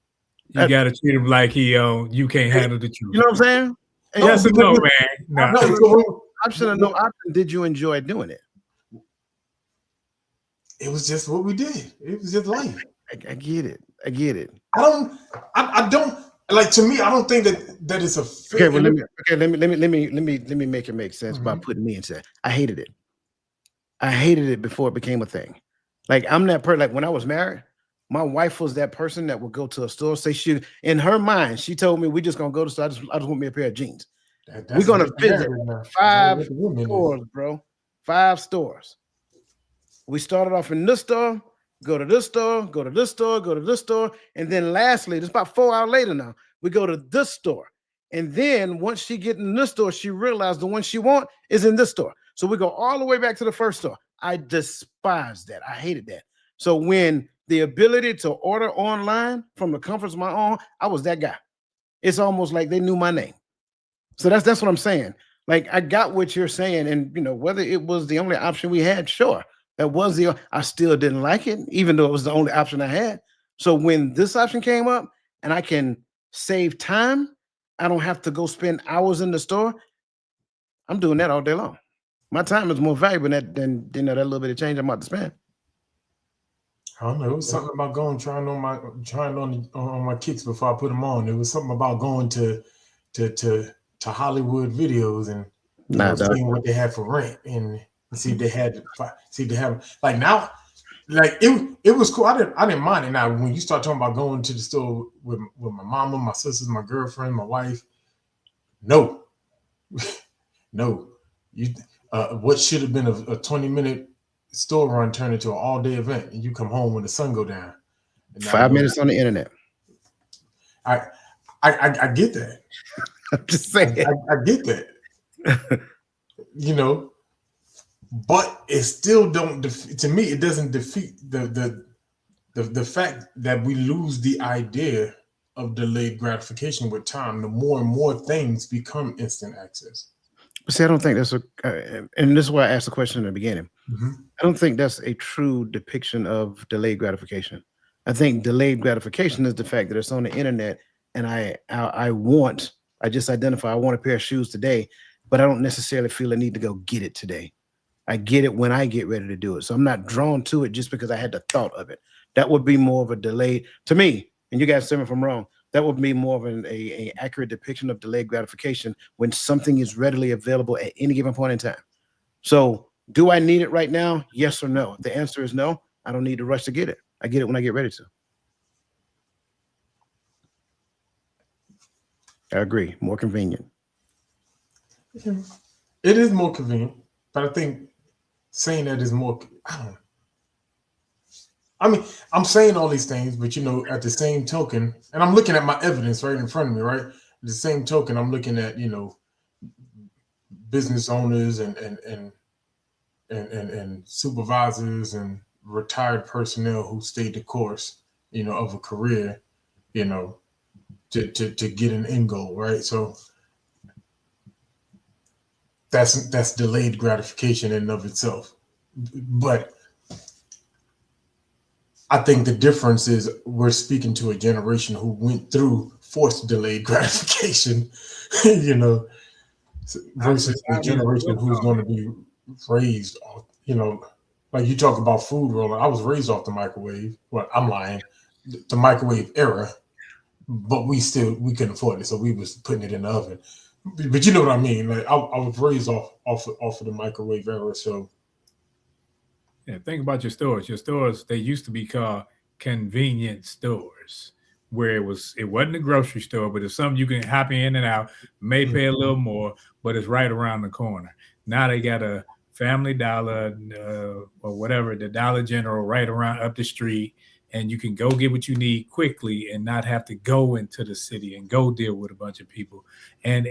You got to treat him like you can't handle the truth. You know what I'm saying? Yes or no, man? No. Option or no option, did you enjoy doing it? It was just what we did. It was just life. I get it. I get it. I don't like, to me, I don't think that is a fair. Okay, well, let me make it make sense by putting me into that. I hated it. I hated it before it became a thing. Like, I'm that person. Like, when I was married, my wife was that person that would go to a store, say she, in her mind, she told me, we just gonna go to the store. I just want me a pair of jeans. We're gonna visit 5 stores, bro. 5 stores. We started off in this store, go to this store, go to this store, go to this store, and then lastly, it's about 4 hours later now, we go to this store. And then once she get in this store, she realized the one she want is in this store. So we go all the way back to the first store. I despised that. I hated that. So when the ability to order online from the comforts of my own, I was that guy. It's almost like they knew my name. So that's what I'm saying. Like, I got what you're saying, and whether it was the only option we had, sure. That was I still didn't like it, even though it was the only option I had. So when this option came up and I can save time, I don't have to go spend hours in the store, I'm doing that all day long. My time is more valuable than that little bit of change I'm about to spend. I don't know. It was something about trying on my kicks before I put them on. It was something about going to Hollywood Videos and seeing what they had for rent and see if they had like, now, like, it was cool. I didn't mind it. Now, when you start talking about going to the store with my mama, my sisters, my girlfriend, my wife, no, you what should have been a 20-minute store run turned into an all-day event, and you come home when the sun go down. 5 minutes on the internet. I get that. I'm just saying. I get that. But it still don't to me, it doesn't defeat the fact that we lose the idea of delayed gratification with time. The more and more things become instant access. See, I don't think that's and this is why I asked the question in the beginning. I don't think that's a true depiction of delayed gratification. I think delayed gratification is the fact that it's on the internet, and I just identify I want a pair of shoes today, but I don't necessarily feel a need to go get it today. I get it when I get ready to do it. So I'm not drawn to it just because I had the thought of it. That would be more of a delay to me. And you guys tell me if I'm wrong. That would be more of an accurate depiction of delayed gratification when something is readily available at any given point in time. So do I need it right now? Yes or no? If the answer is no, I don't need to rush to get it. I get it when I get ready to. I agree. More convenient. It is more convenient, but I think saying that is more. I mean, I'm saying all these things, but at the same token, and I'm looking at my evidence right in front of me, right? At the same token, I'm looking at business owners and supervisors and retired personnel who stayed the course, of a career, to get an end goal, right? So that's delayed gratification in and of itself. But I think the difference is we're speaking to a generation who went through forced delayed gratification, versus a generation who's going to be raised, like you talk about food rolling. I was raised off the microwave. Well, I'm lying. The microwave era, but we couldn't afford it, so we was putting it in the oven. But you know what I mean? Like, I was raised off of the microwave era, so. Yeah, think about your stores. Your stores, they used to be called convenience stores, where it wasn't a grocery store, but it's something you can hop in and out, may pay a little more, but it's right around the corner. Now they got a Family Dollar or whatever, the Dollar General right around up the street, and you can go get what you need quickly and not have to go into the city and go deal with a bunch of people. And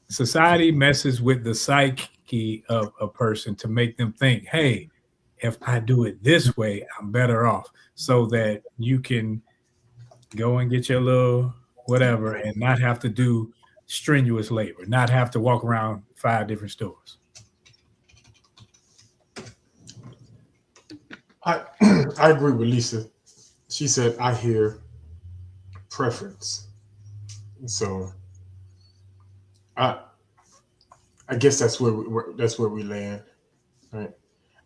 society messes with the psyche of a person to make them think, hey, if I do it this way, I'm better off, so that you can go and get your little whatever and not have to do strenuous labor, not have to walk around 5 different stores. I I agree with Lisa. She said I hear preference. So I I guess that's where we land. Right.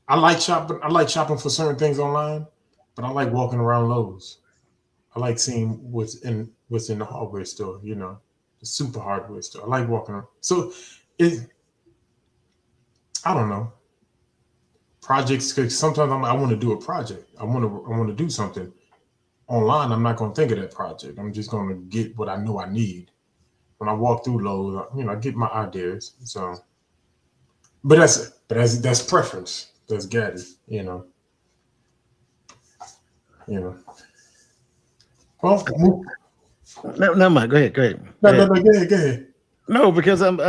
I like shopping. I like shopping for certain things online, but I like walking around Lowe's. I like seeing what's in the hardware store. You know, the super hardware store. I like walking around. So it I don't know projects because sometimes I want to do a project. I want to do something online. I'm not going to think of that project. I'm just going to get what I know I need. When I walk through Lowe's, I get my ideas. So, but that's preference. That's Gaddy. You know. Well, No, never mind. Go ahead. Go ahead. no, no, no, go ahead, go ahead. No, because I'm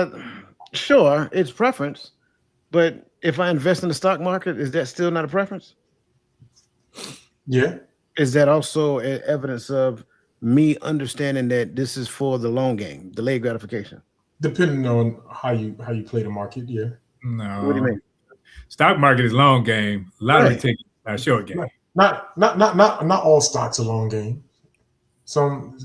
sure it's preference, but if I invest in the stock market, is that still not a preference? Yeah, Is that also evidence of me understanding that this is for the long game, delayed gratification? depending on how you play the market. Yeah. What do you No, mean? stock market is long game. Lottery Right. ticket are short game. Not all stocks are long game. Some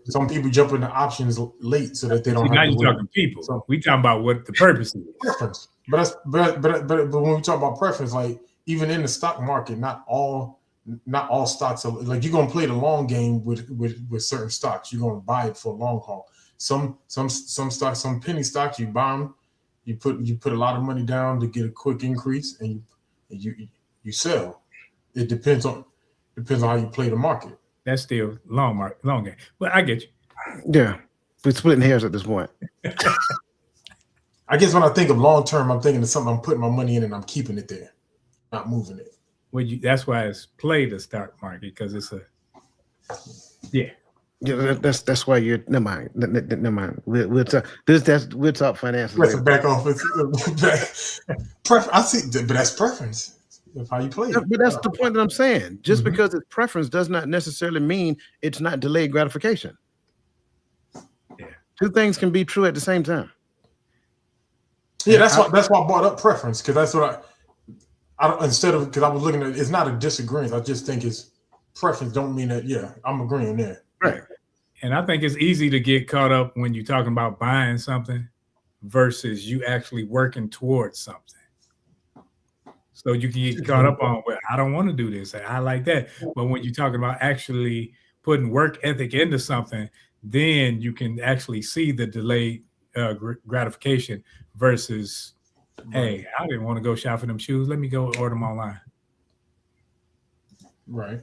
some people jump into options late so that they don't See, now have to you're wait. talking people. So We talking about what the purpose is. preference, but when we talk about preference, like even in the stock market, not all stocks are like you're gonna play the long game with certain stocks. You're gonna buy it for a long haul. Some stocks, some penny stocks, you buy them, you put a lot of money down to get a quick increase, and you sell. It depends on how you play the market. That's still long game. But I get you. Yeah. We're splitting hairs at this point. I guess when I think of long term, I'm thinking of something I'm putting my money in and I'm keeping it there, not moving it. Well, that's why it's play the stock market because it's yeah. Yeah, that's why you're never mind. Never mind. We'll talk we'll talk finances That's a later. back office. I see, but that's preference of how you play it. But that's the point that I'm saying. Just Mhm. because it's preference does not necessarily mean it's not delayed gratification. Yeah. Two things can be true at the same time. Yeah, that's why I brought up preference because that's what I instead of because I was looking at it's not a disagreement. I just think it's preference. Don't mean that. Yeah, I'm agreeing there. Right. And I think it's easy to get caught up when you're talking about buying something versus you actually working towards something. So you can get caught up on, well, I don't want to do this. I like that. But when you're talking about actually putting work ethic into something, then you can actually see the delayed gratification versus, hey, I didn't want to go shop for them shoes. Let me go order them online. Right.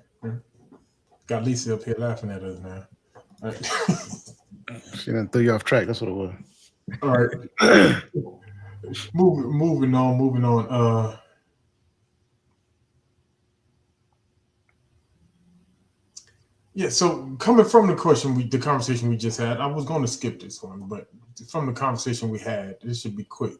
Got Lisa up here laughing at us now. All right. She done threw you off track. That's what it was. All right. Moving on. Yeah, so coming from the conversation we just had, I was going to skip this one, but from the conversation we had, this should be quick.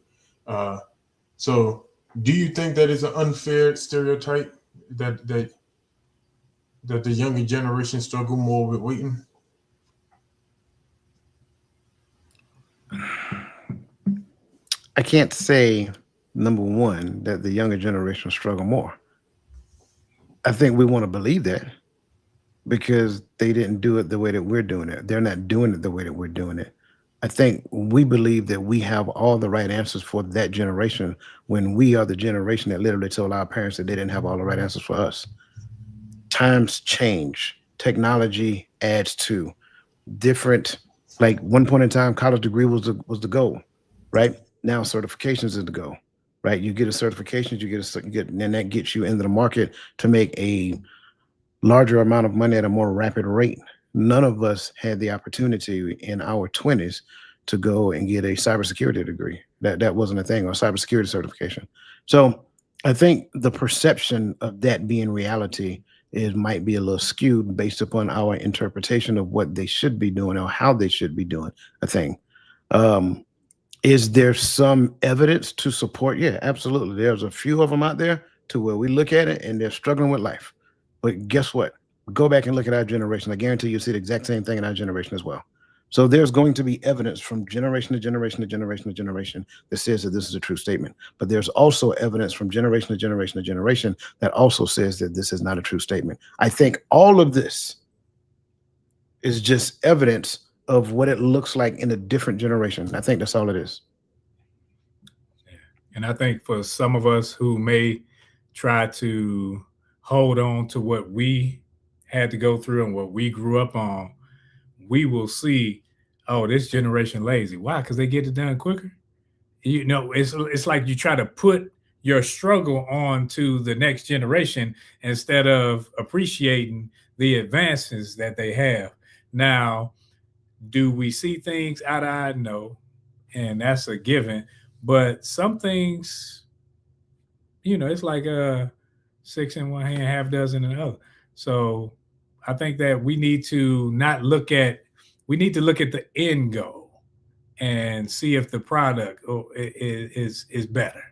So, do you think that is an unfair stereotype that the younger generation struggle more with waiting? I can't say, number one, that the younger generation struggle more. I think we want to believe that because they didn't do it the way that we're doing it. They're not doing it the way that we're doing it. I think we believe that we have all the right answers for that generation when we are the generation that literally told our parents that they didn't have all the right answers for us. Times change. Technology adds to different, like one point in time, college degree was the goal, right? Now certifications is the goal, right? You get a certification, and that gets you into the market to make a larger amount of money at a more rapid rate. None of us had the opportunity in our 20s to go and get a cybersecurity degree. That wasn't a thing, or cybersecurity certification. So I think the perception of that being reality might be a little skewed based upon our interpretation of what they should be doing or how they should be doing a thing. Is there some evidence to support? Yeah, absolutely. There's a few of them out there to where we look at it and they're struggling with life. But guess what? Go back and look at our generation. I guarantee you'll see the exact same thing in our generation as well. So there's going to be evidence from generation to generation to generation to generation that says that this is a true statement. But there's also evidence from generation to generation to generation that also says that this is not a true statement. I think all of this is just evidence of what it looks like in a different generation. I think that's all it is. Yeah. And I think for some of us who may try to hold on to what we had to go through and what we grew up on, we will see, oh, this generation lazy. Why? Because they get it done quicker. You know, it's like you try to put your struggle on to the next generation instead of appreciating the advances that they have. Now, do we see things eye to eye? No, and that's a given. But some things, you know, it's like six in one hand, half dozen in the other. So I think that we need to not look at, we need to look at the end goal and see if the product is better,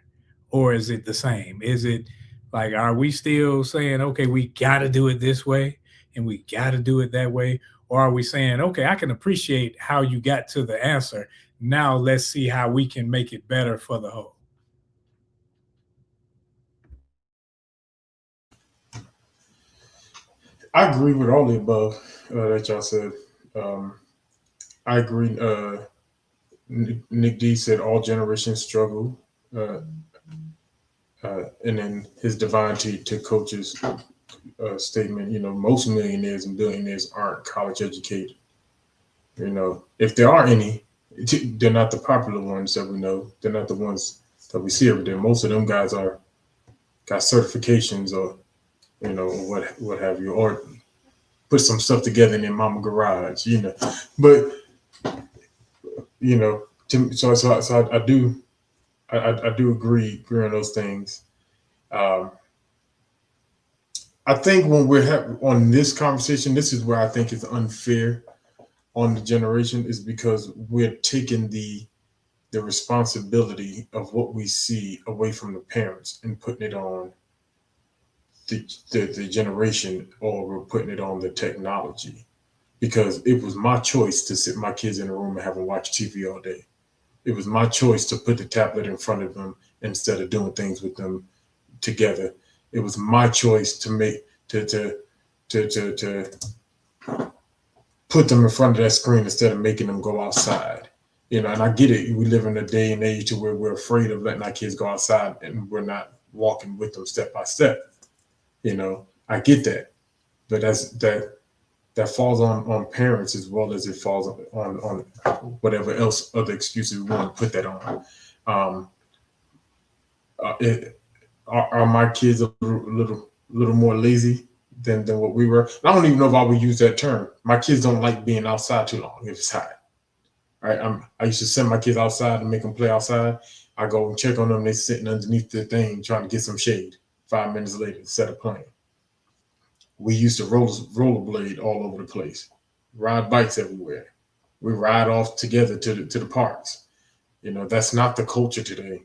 or is it the same? Is it like, are we still saying, okay, we got to do it this way and we got to do it that way? Or are we saying, okay, I can appreciate how you got to the answer. Now let's see how we can make it better for the whole. I agree with all the above that y'all said. I agree. Nick D said all generations struggle, and then his divinity to coaches statement. You know, most millionaires and billionaires aren't college educated. You know, if there are any, they're not the popular ones that we know. They're not the ones that we see every day. Most of them guys got certifications, or you know, what have you, or put some stuff together in their mama garage. You know, but you know, so I do agree on those things. I think when we're on this conversation, this is where I think it's unfair on the generation, is because we're taking the responsibility of what we see away from the parents and putting it on the generation, or we're putting it on the technology. Because it was my choice to sit my kids in a room and have them watch TV all day. It was my choice to put the tablet in front of them instead of doing things with them together. It was my choice to make to put them in front of that screen instead of making them go outside. You know, and I get it. We live in a day and age to where we're afraid of letting our kids go outside, and we're not walking with them step by step. You know, I get that, but that falls on parents as well as it falls on whatever else other excuses we want to put that on. Are my kids a little more lazy than what we were? I don't even know if I would use that term. My kids don't like being outside too long if it's hot. Right? I used to send my kids outside and make them play outside. I go and check on them. They sitting underneath the thing trying to get some shade. 5 minutes later, instead of playing. We used to rollerblade all over the place, ride bikes everywhere. We ride off together to the parks. You know, that's not the culture today.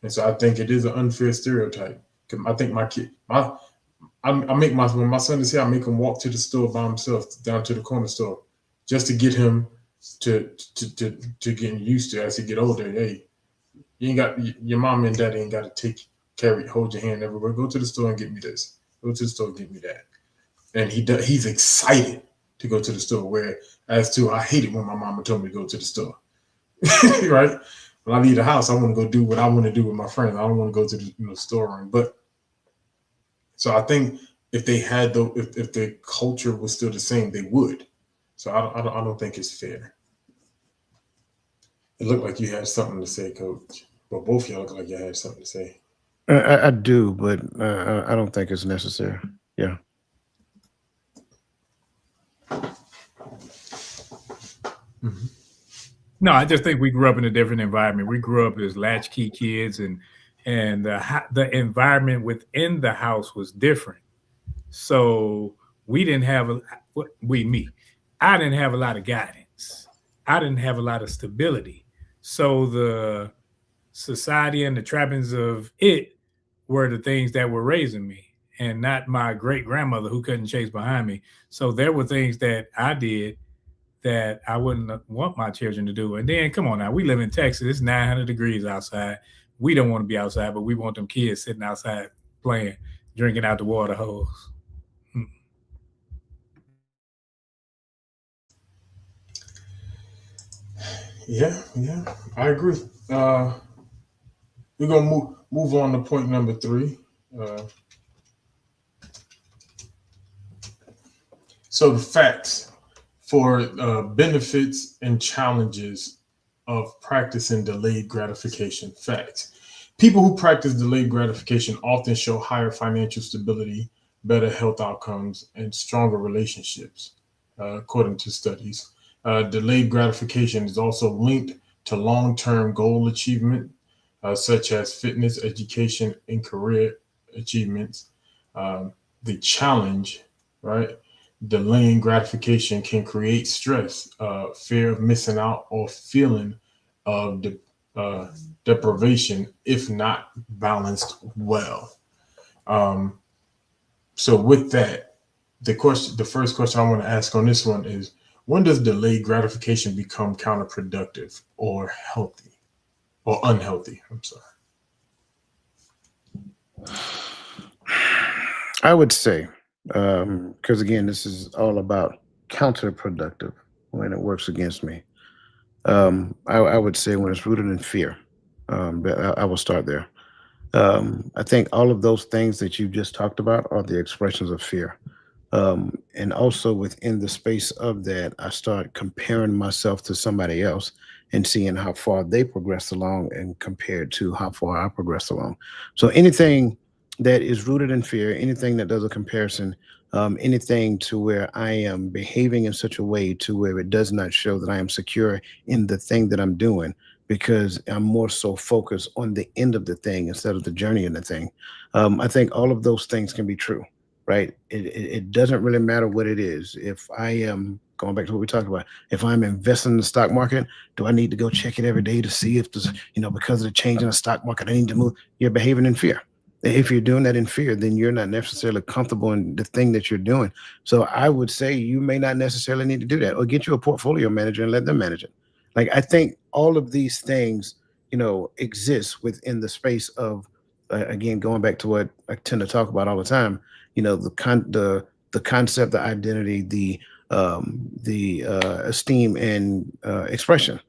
And so I think it is an unfair stereotype. I think when my son is here, I make him walk to the store by himself, down to the corner store, just to get him to getting used to, as he get older. Hey, you ain't got, your mom and daddy ain't got to hold your hand everywhere. Go to the store and get me this. Go to the store and get me that. And he's excited to go to the store. Where as to, I hate it when my mama told me to go to the store. Right? When I leave the house, I want to go do what I want to do with my friends. I don't want to go to the store. But so I think if they had if the culture was still the same, they would. So I don't think it's fair. It looked like you had something to say, Coach. Well, both of y'all look like you had something to say. I do, but I don't think it's necessary. Yeah. Mm-hmm. No, I just think we grew up in a different environment. We grew up as latchkey kids, and the environment within the house was different. So we didn't have I didn't have a lot of guidance. I didn't have a lot of stability. So the society and the trappings of it were the things that were raising me, and not my great grandmother who couldn't chase behind me. So there were things that I did that I wouldn't want my children to do. And then, come on now, we live in Texas. It's 900 degrees outside. We don't want to be outside, but we want them kids sitting outside playing, drinking out the water hose. Yeah, I agree. We're gonna move on to point number 3. So the facts for benefits and challenges of practicing delayed gratification. Facts. People who practice delayed gratification often show higher financial stability, better health outcomes, and stronger relationships, according to studies. Delayed gratification is also linked to long-term goal achievement, such as fitness, education, and career achievements. The challenge, right? Delaying gratification can create stress, fear of missing out, or feeling of deprivation if not balanced well. Um, so, with that, the first question I want to ask on this one is: when does delayed gratification become counterproductive or healthy or unhealthy? I'm sorry. I would say, because again, this is all about counterproductive when it works against me. I would say when it's rooted in fear. But I will start there. I think all of those things that you just talked about are the expressions of fear. And also within the space of that, I start comparing myself to somebody else and seeing how far they progress along and compared to how far I progress along. So anything that is rooted in fear, anything that does a comparison, anything to where I am behaving in such a way to where it does not show that I am secure in the thing that I'm doing, because I'm more so focused on the end of the thing instead of the journey in the thing. I think all of those things can be true, right? It doesn't really matter what it is. If I am going back to what we talked about, if I'm investing in the stock market, do I need to go check it every day to see if there's, because of the change in the stock market, I need to move? You're behaving in fear. If you're doing that in fear, then you're not necessarily comfortable in the thing that you're doing. So I would say you may not necessarily need to do that, or get you a portfolio manager and let them manage it. Like, I think all of these things, exist within the space of, again, going back to what I tend to talk about all the time, the concept, the identity, the esteem and expression.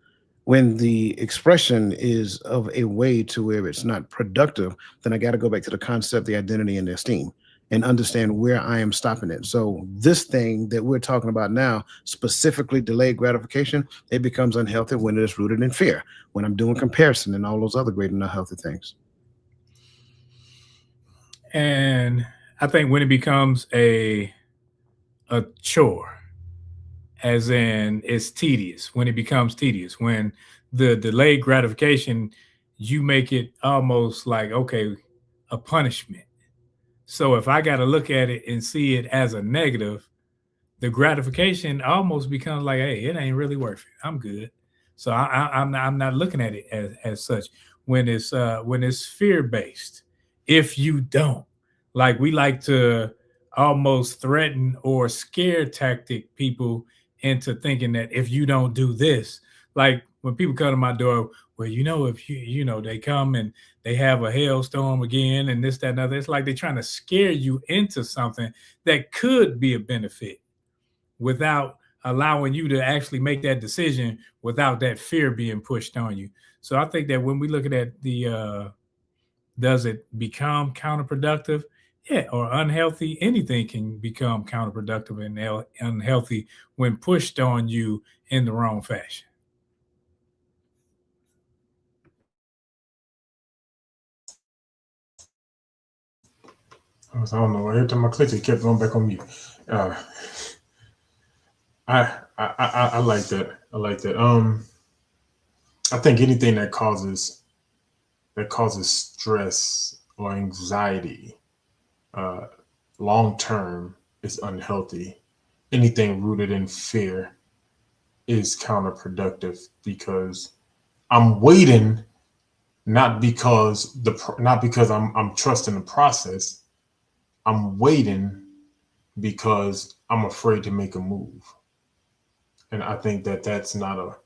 When the expression is of a way to where it's not productive, then I got to go back to the concept, the identity, and the esteem, and understand where I am stopping it. So this thing that we're talking about now, specifically delayed gratification, it becomes unhealthy when it is rooted in fear, when I'm doing comparison and all those other great and unhealthy things. And I think when it becomes a chore, as in it's tedious, when it becomes tedious, when the delayed gratification, you make it almost like, okay, a punishment. So if I got to look at it and see it as a negative, the gratification almost becomes like, hey, it ain't really worth it. I'm good. So I'm not looking at it as such. When it's fear based, if you don't, like, we like to almost threaten or scare tactic people into thinking that if you don't do this, like when people come to my door, well, if they come and they have a hailstorm again and this, that, and other, it's like they're trying to scare you into something that could be a benefit without allowing you to actually make that decision without that fear being pushed on you. So I think that when we look at the does it become counterproductive? Yeah, or unhealthy. Anything can become counterproductive and unhealthy when pushed on you in the wrong fashion. I don't know. Every time I clicked, it kept going back on mute. Uh, I like that. I like that. I think anything that causes stress or anxiety, long term, is unhealthy. Anything rooted in fear is counterproductive, because I'm waiting, not because I'm trusting the process. I'm waiting because I'm afraid to make a move. and I think that that's not a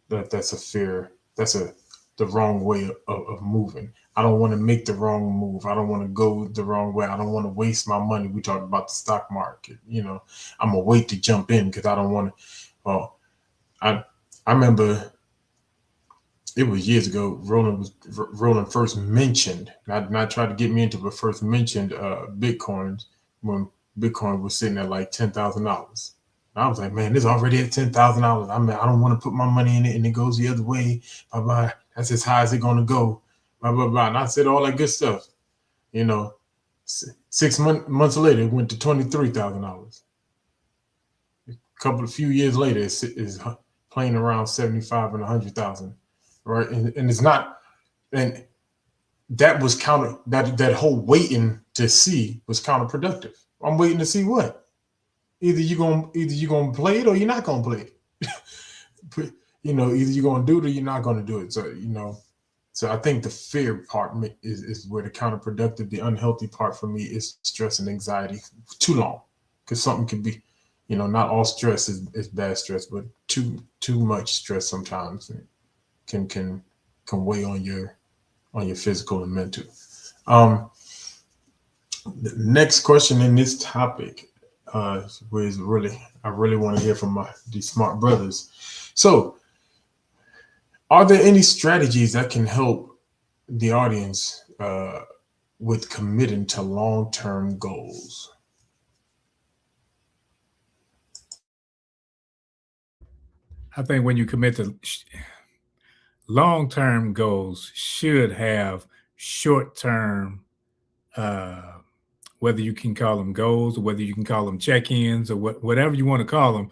that's a fear. That's the wrong way of moving. I don't want to make the wrong move. I don't want to go the wrong way. I don't want to waste my money. We talked about the stock market. I'm gonna wait to jump in because I don't want to. Well, I remember it was years ago. Roland first mentioned, not tried to get me into, but first mentioned Bitcoins when Bitcoin was sitting at like $10,000. I was like, man, it's already at $10,000. I mean, I don't want to put my money in it and it goes the other way. Blah blah. That's as high as it's gonna go. Blah blah blah. And I said all that good stuff. 6 months later, it went to $23,000. A few years later, it's playing around 75 and 100,000, right? And it's not, and that was that whole waiting to see was counterproductive. I'm waiting to see what. Either you're gonna play it or you're not gonna play it. Either you're gonna do it or you're not gonna do it. So I think the fear part is where the counterproductive, the unhealthy part for me is stress and anxiety too long, because something could be, not all stress is bad stress, but too much stress sometimes can weigh on your physical and mental. The next question in this topic was I really want to hear from these smart brothers. So, are there any strategies that can help the audience with committing to long-term goals? I think when you commit to long-term goals, should have short-term, whether you can call them goals or whether you can call them check-ins or whatever you want to call them.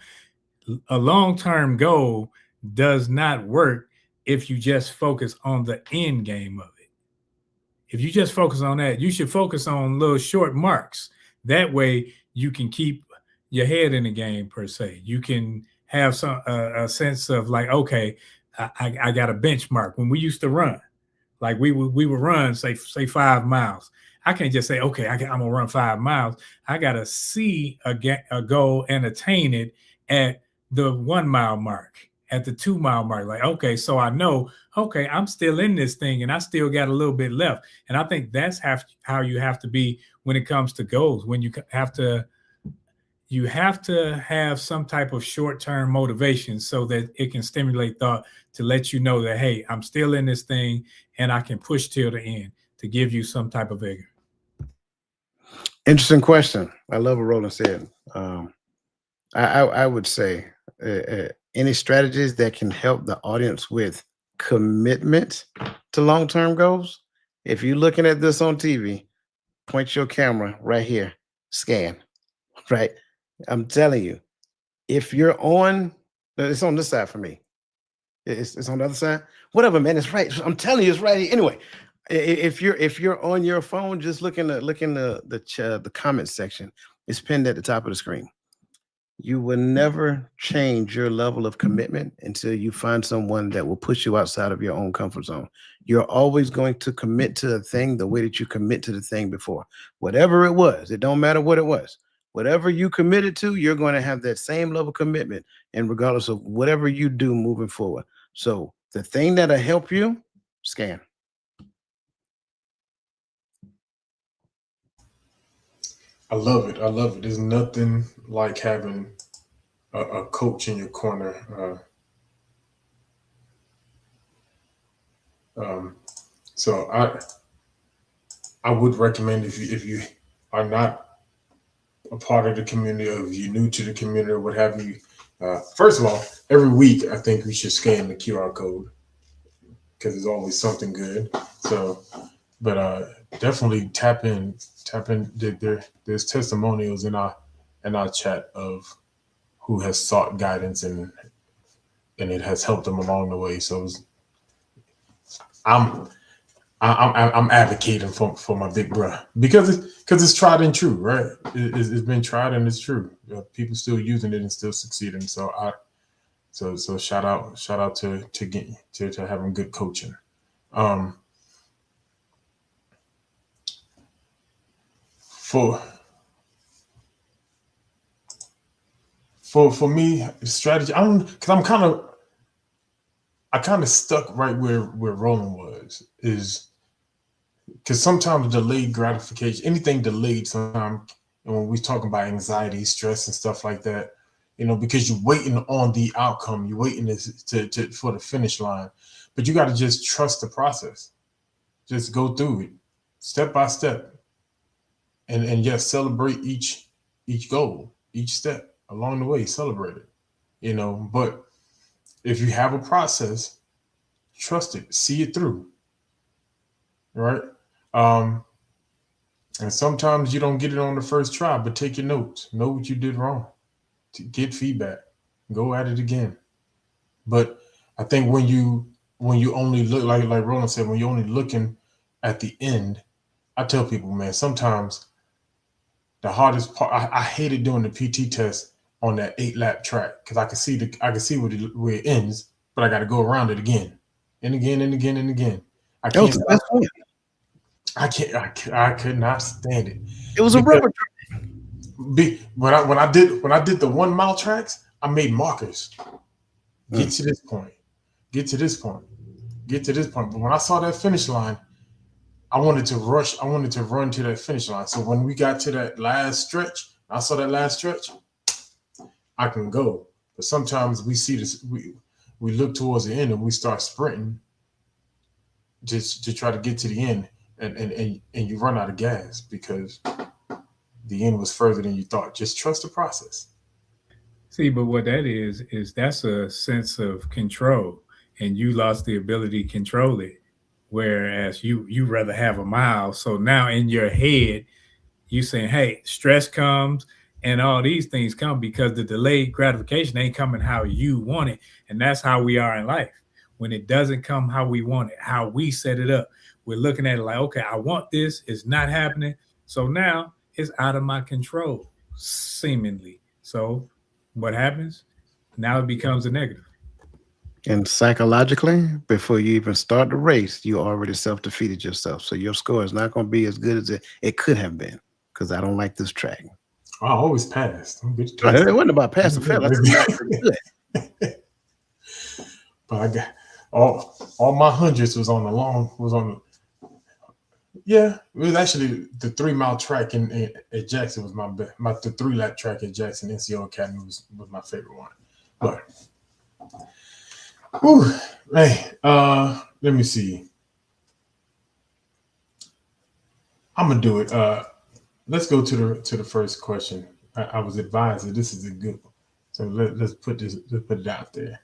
A long-term goal does not work if you just focus on the end game of it. If you just focus on that, you should focus on little short marks. That way you can keep your head in the game, per se. You can have a sense of like, okay, I got a benchmark. When we used to run, like we would run, say 5 miles. I can't just say, okay, I'm gonna run 5 miles. I gotta see a goal and attain it at the 1 mile mark, at the 2 mile mark. Like, okay, so I know, okay, I'm still in this thing and I still got a little bit left. And I think that's how you have to be when it comes to goals. When you have to have some type of short-term motivation so that it can stimulate thought to let you know that, hey, I'm still in this thing and I can push till the end, to give you some type of vigor. Interesting question. I love what Roland said. I would say any strategies that can help the audience with commitment to long-term goals. If you're looking at this on TV, point your camera right here, scan, right? I'm telling you, if you're on, it's on this side for me. It's on the other side. Whatever, man. It's right. I'm telling you, it's right here. Anyway, if you're on your phone, just look in the comment section. It's pinned at the top of the screen. You will never change your level of commitment until you find someone that will push you outside of your own comfort zone. You're always going to commit to a thing the way that you commit to the thing before. Whatever it was, it don't matter what it was. Whatever you committed to, you're going to have that same level of commitment, and regardless of whatever you do moving forward. So the thing that'll help you, scan. I love it. There's nothing like having a coach in your corner. So I would recommend, if you are not a part of the community, or if you're new to the community or what have you, first of all, every week I think we should scan the QR code, because there's always something good. So, but definitely tap in. There's testimonials in our chat of who has sought guidance and it has helped them along the way. So I'm advocating for my big bro, because it's tried and true, right? It's been tried and it's true. People still using it and still succeeding. So so shout out to having good coaching. for me, strategy. Because I kind of stuck right where Roland was, is because sometimes delayed gratification, anything delayed, sometimes, and when we talking about anxiety, stress, and stuff like that, because you're waiting on the outcome, you're waiting to for the finish line, but you got to just trust the process, just go through it, step by step, and yes, celebrate each goal, each step along the way, celebrate it, But if you have a process, trust it, see it through, right? Um, and sometimes you don't get it on the first try, but take your notes, know what you did wrong, to get feedback, go at it again. But I think when you only look, like Roland said, when you're only looking at the end, I tell people, man, sometimes the hardest part, I hated doing the PT test on that 8-lap track, because I can see where it ends, but I got to go around it again and again and again and again. I That was can't the stop. best one. I could not stand it. It was a Because rubber track. when I did the 1 mile tracks, I made markers. Get Mm. to this point. Get to this point. Get to this point. But when I saw that finish line, I wanted to rush. I wanted to run to that finish line. So when we got to that last stretch, I saw that last stretch, I can go. But sometimes we see this. We look towards the end and we start sprinting just to try to get to the end, and you run out of gas because the end was further than you thought. Just trust the process. See, but what that is that's a sense of control, and you lost the ability to control it. Whereas you rather have a mile. So now in your head, you saying, hey, stress comes and all these things come because the delayed gratification ain't coming how you want it. And that's how we are in life. When it doesn't come how we want it, how we set it up, we're looking at it like, okay, I want this, it's not happening. So now it's out of my control, seemingly. So what happens? Now it becomes a negative. And psychologically, before you even start the race, you already self-defeated yourself. So your score is not going to be as good as it could have been, because I don't like this track. I always passed. It wasn't about pass or fail. I said not good. But I got all my hundreds was on the long was on. Yeah, it was actually the 3 mile track at Jackson was my best. The 3-lap track at Jackson NCO Academy was my favorite one. But whew, hey, let me see. I'm gonna do it. Let's go to the first question. I was advised that this is a good one, so let's put it out there.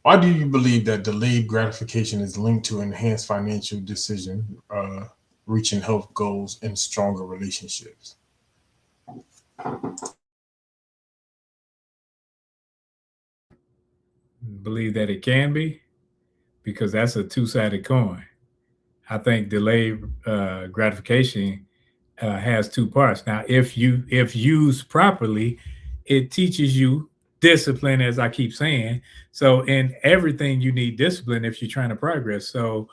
Why do you believe that delayed gratification is linked to enhanced financial decision, reaching health goals, and stronger relationships? Believe that it can be, because that's a two-sided coin. I think delayed gratification has two parts. Now, if used properly, it teaches you discipline, as I keep saying. So in everything, you need discipline if you're trying to progress. So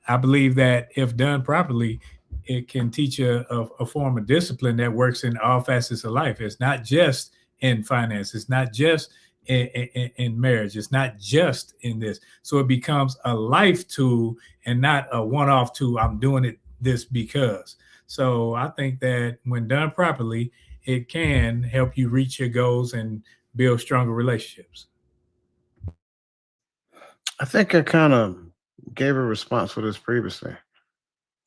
I believe that if done properly, it can teach a form of discipline that works in all facets of life. It's not just in finance. It's not just in marriage. It's not just in this. So it becomes a life tool and not a one-off tool. I'm doing it this because. So I think that when done properly, it can help you reach your goals and build stronger relationships. I think I kind of gave a response for this previously,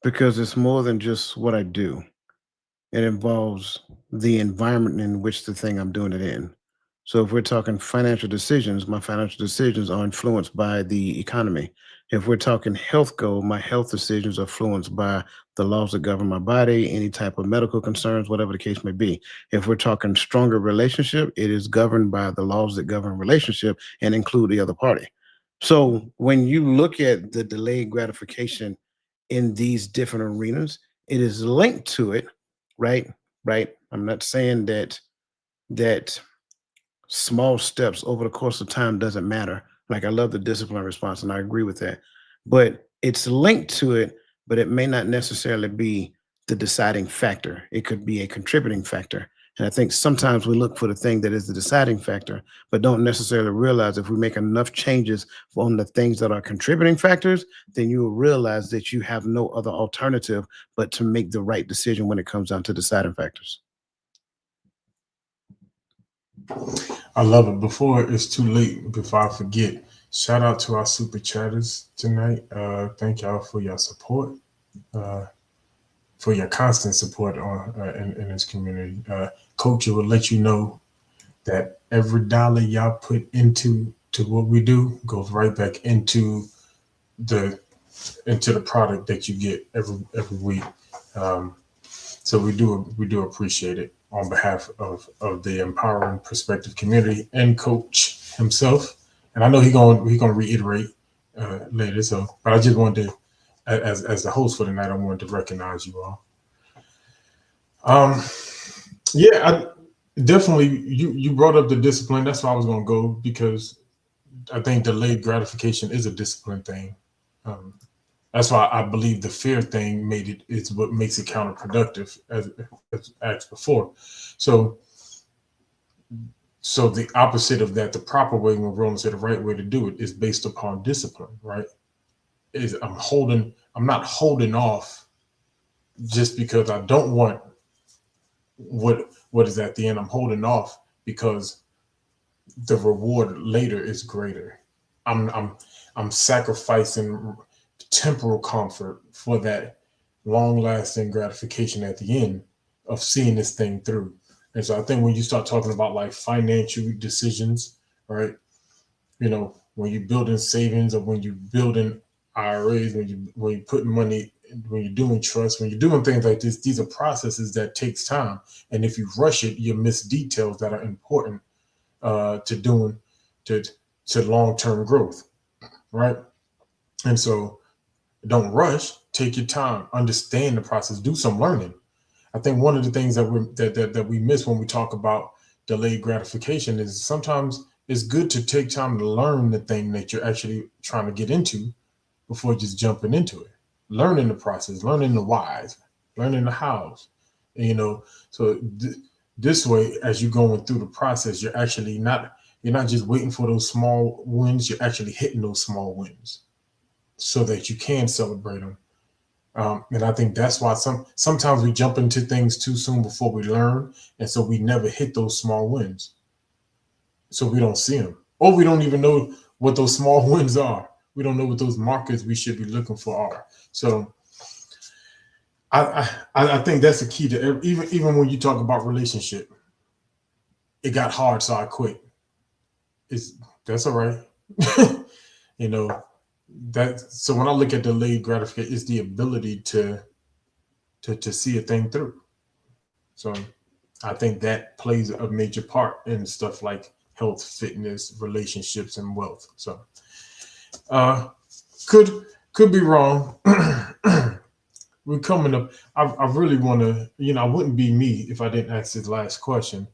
because it's more than just what I do. It involves the environment in which the thing I'm doing it in. So if we're talking financial decisions, my financial decisions are influenced by the economy. If we're talking health goal, my health decisions are influenced by the laws that govern my body, any type of medical concerns, whatever the case may be. If we're talking stronger relationship, it is governed by the laws that govern relationship and include the other party. So when you look at the delayed gratification in these different arenas, it is linked to it, right? Right. I'm not saying that small steps over the course of time doesn't matter. Like, I love the discipline response, and I agree with that. But it's linked to it, but it may not necessarily be the deciding factor. It could be a contributing factor. And I think sometimes we look for the thing that is the deciding factor, but don't necessarily realize if we make enough changes on the things that are contributing factors, then you will realize that you have no other alternative but to make the right decision when it comes down to deciding factors. I love it. Before it's too late, before I forget, shout out to our super chatters tonight. Thank y'all for your support, for your constant support on in this community. Coach will let you know that every dollar y'all put into what we do goes right back into the product that you get every week. So we do appreciate it on behalf of the Empowering Perspective community and Coach himself. And I know he gonna reiterate later. So, but I just wanted to, as the host for tonight, I wanted to recognize you all. Yeah, I definitely you brought up the discipline. That's why I was gonna go, because I think delayed gratification is a discipline thing. That's why I believe the fear thing is what makes it counterproductive, as asked before. So the opposite of that, the proper way, when Roland said the right way to do it, is based upon discipline, right? I'm not holding off just because I don't want what is at the end. I'm holding off because the reward later is greater. I'm sacrificing temporal comfort for that long-lasting gratification at the end of seeing this thing through. And so I think when you start talking about like financial decisions, right? You know, when you're building savings, or when you're building IRAs, when you're putting money, when you're doing trust, when you're doing things like this, these are processes that takes time. And if you rush it, you miss details that are important to long-term growth, right? And so don't rush, take your time, understand the process, do some learning. I think one of the things that we miss when we talk about delayed gratification is sometimes it's good to take time to learn the thing that you're actually trying to get into before just jumping into it. Learning the process, learning the whys, learning the hows. And, you know, so this way, as you're going through the process, you're not just waiting for those small wins, you're actually hitting those small wins so that you can celebrate them. And I think that's why sometimes we jump into things too soon before we learn. And so we never hit those small wins. So we don't see them. Or we don't even know what those small wins are. We don't know what those markers we should be looking for are. So I think that's the key to even when you talk about relationship. It got hard, so I quit. That's all right. You know, so when I look at delayed gratification, it's the ability to see a thing through. So I think that plays a major part in stuff like health, fitness, relationships, and wealth. So could be wrong. We're coming up. I really want to, I wouldn't be me if I didn't ask this last question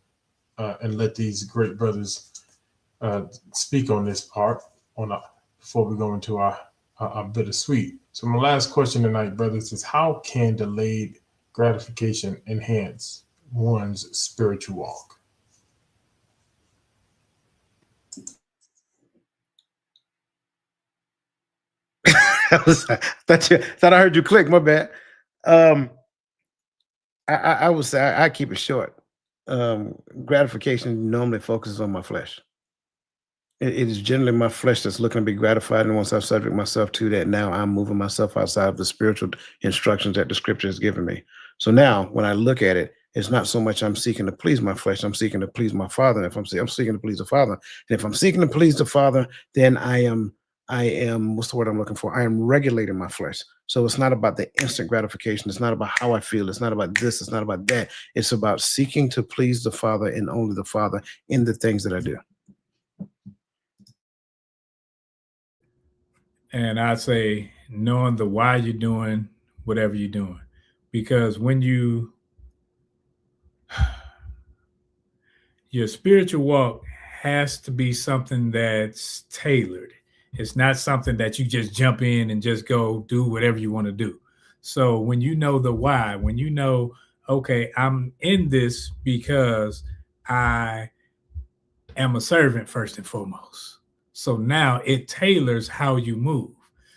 and let these great brothers speak on this part before we go into our bittersweet. So my last question tonight, brothers, is how can delayed gratification enhance one's spiritual walk? Thought I heard you click. My bad. I would say I keep it short. Gratification normally focuses on my flesh. It is generally my flesh that's looking to be gratified, and once I've subject myself to that, now I'm moving myself outside of the spiritual instructions that the scripture has given me. So now, when I look at it, it's not so much I'm seeking to please my flesh; I'm seeking to please my Father. And if I'm seeking to please the Father, and if I'm seeking to please the Father, then I am. What's the word I'm looking for? I am regulating my flesh. So it's not about the instant gratification. It's not about how I feel. It's not about this. It's not about that. It's about seeking to please the Father and only the Father in the things that I do. And I say knowing the why you're doing whatever you're doing, because when your spiritual walk has to be something that's tailored. It's not something that you just jump in and just go do whatever you want to do. So when you know the why, when you know, okay, I'm in this because I am a servant first and foremost. So now it tailors how you move.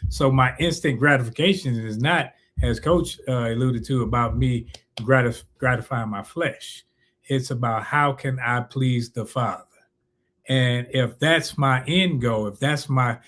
So my instant gratification is not, as Coach alluded to, about me gratifying my flesh. It's about how can I please the Father. And if that's my end goal, if that's my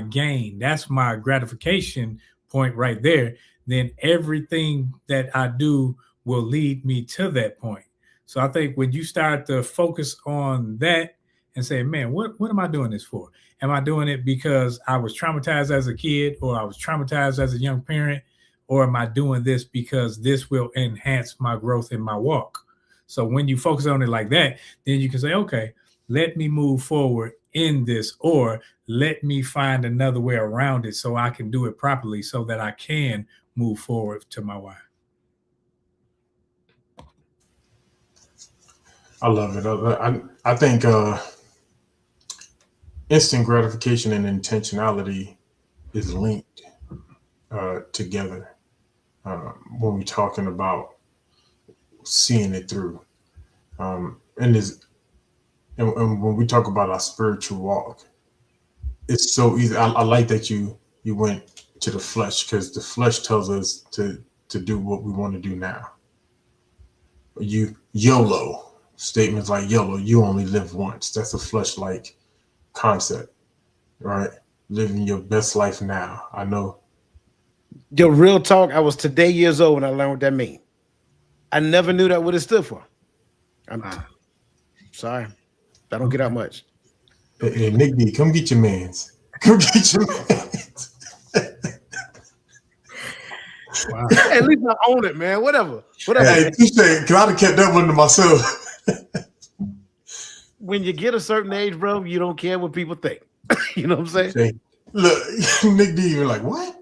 gain, that's my gratification point right there, then everything that I do will lead me to that point. So I think when you start to focus on that and say, man, what am I doing this for? Am I doing it because I was traumatized as a kid, or I was traumatized as a young parent, or am I doing this because this will enhance my growth in my walk? So when you focus on it like that, then you can say, okay, let me move forward in this, or let me find another way around it so I can do it properly so that I can move forward to my why. I love it. I think instant gratification and intentionality is linked together when we're talking about seeing it through. And when we talk about our spiritual walk, it's so easy. I like that you went to the flesh, because the flesh tells us to do what we want to do now. YOLO statements like YOLO, you only live once. That's a flesh-like concept, right? Living your best life now. I know. Yo, real talk. I was today years old when I learned what that means. I never knew that what it stood for. I'm sorry. I don't get out much. Hey, Nick D, come get your mans. Come get your mans. Wow. Hey, at least I own it, man. Whatever. Hey, because I'd have kept that one to myself. When you get a certain age, bro, you don't care what people think. You know what I'm saying? Hey, look, Nick D, you're like, what?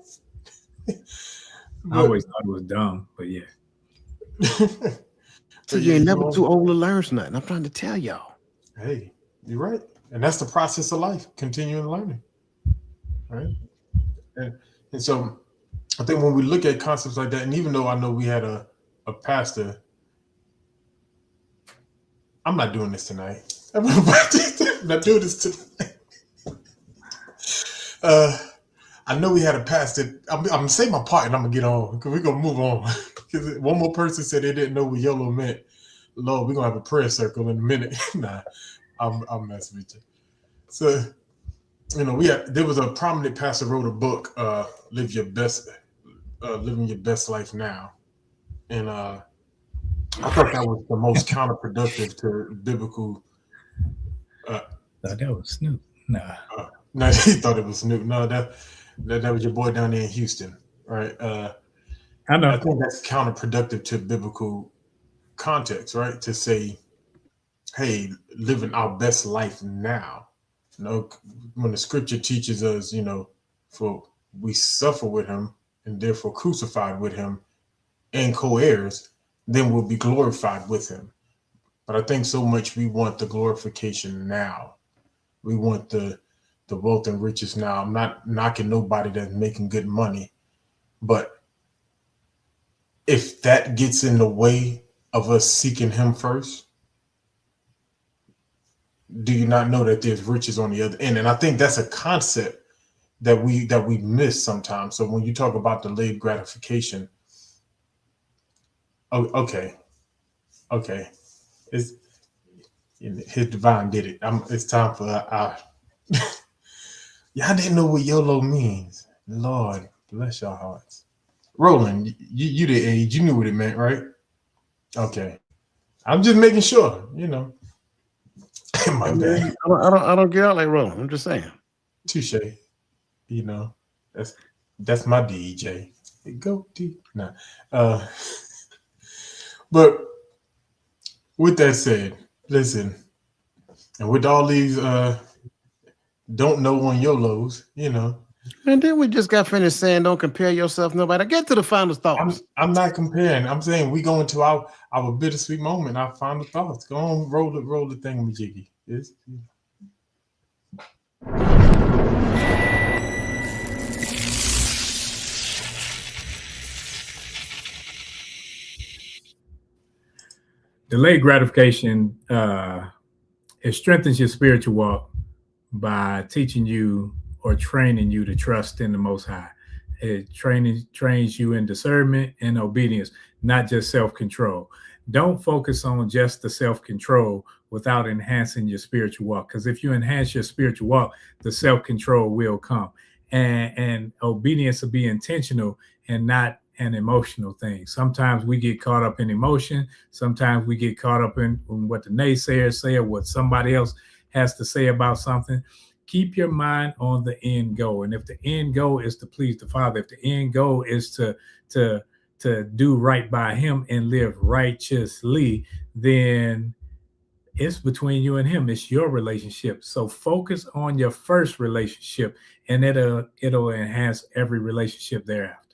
I always thought it was dumb, but yeah. So you ain't never too old to learn nothing. I'm trying to tell y'all. Hey, you're right. And that's the process of life, continuing learning. Right? And so I think when we look at concepts like that, and even though I know we had a pastor, I'm not doing this tonight. I'm not doing this tonight. I know we had a pastor. I'm gonna say my part and I'm gonna get on, because we're gonna move on. Because one more person said they didn't know what YOLO meant. Lord, we're gonna have a prayer circle in a minute. Nah, I'm messing with you. So, you know, there was a prominent pastor wrote a book, living your best life now. And I thought that was the most counterproductive to biblical. Thought that was Snoop. Nah. No, he thought it was Snoop. No, that was your boy down there in Houston, right? I know. I think that's counterproductive to biblical context, right? To say, hey, living our best life now. You know, when the scripture teaches us, you know, for we suffer with him and therefore crucified with him and co-heirs, then we'll be glorified with him. But I think so much we want the glorification now. We want the wealth and riches now. I'm not knocking nobody that's making good money, but if that gets in the way of us seeking him first, do you not know that there's riches on the other end? And I think that's a concept that we miss sometimes. So when you talk about delayed gratification, okay, it's his divine did it. It's time for y'all didn't know what YOLO means. Lord bless your hearts. Roland, you the age, you knew what it meant, right? Okay, I'm just making sure, you know. My bad. I don't get out like Roland. I'm just saying. Touche. You know, that's my DJ. Go D. Nah. But with that said, listen, and with all these don't know on YOLOs, you know. And then we just got finished saying don't compare yourself to nobody. Get to the final thoughts. I'm not comparing. I'm saying we go into our bittersweet moment, our final thoughts. Go on, roll the thingamajiggy. It's, Delayed gratification, it strengthens your spiritual walk by teaching you or training you to trust in the Most High. It trains you in discernment and obedience, not just self-control. Don't focus on just the self-control without enhancing your spiritual walk. Because if you enhance your spiritual walk, the self-control will come. And obedience will be intentional and not an emotional thing. Sometimes we get caught up in emotion. Sometimes we get caught up in what the naysayers say or what somebody else has to say about something. Keep your mind on the end goal. And if the end goal is to please the Father, if the end goal is to do right by him and live righteously, then it's between you and him. It's your relationship. So focus on your first relationship, and it'll enhance every relationship thereafter.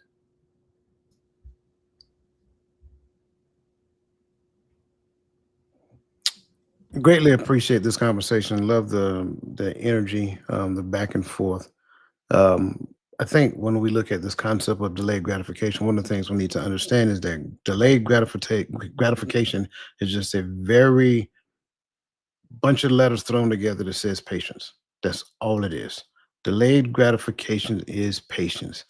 Greatly appreciate this conversation. Love the energy, the back and forth. Um, I think when we look at this concept of delayed gratification, one of the things we need to understand is that delayed gratification is just a very bunch of letters thrown together that says patience. That's all it is. Delayed gratification is patience.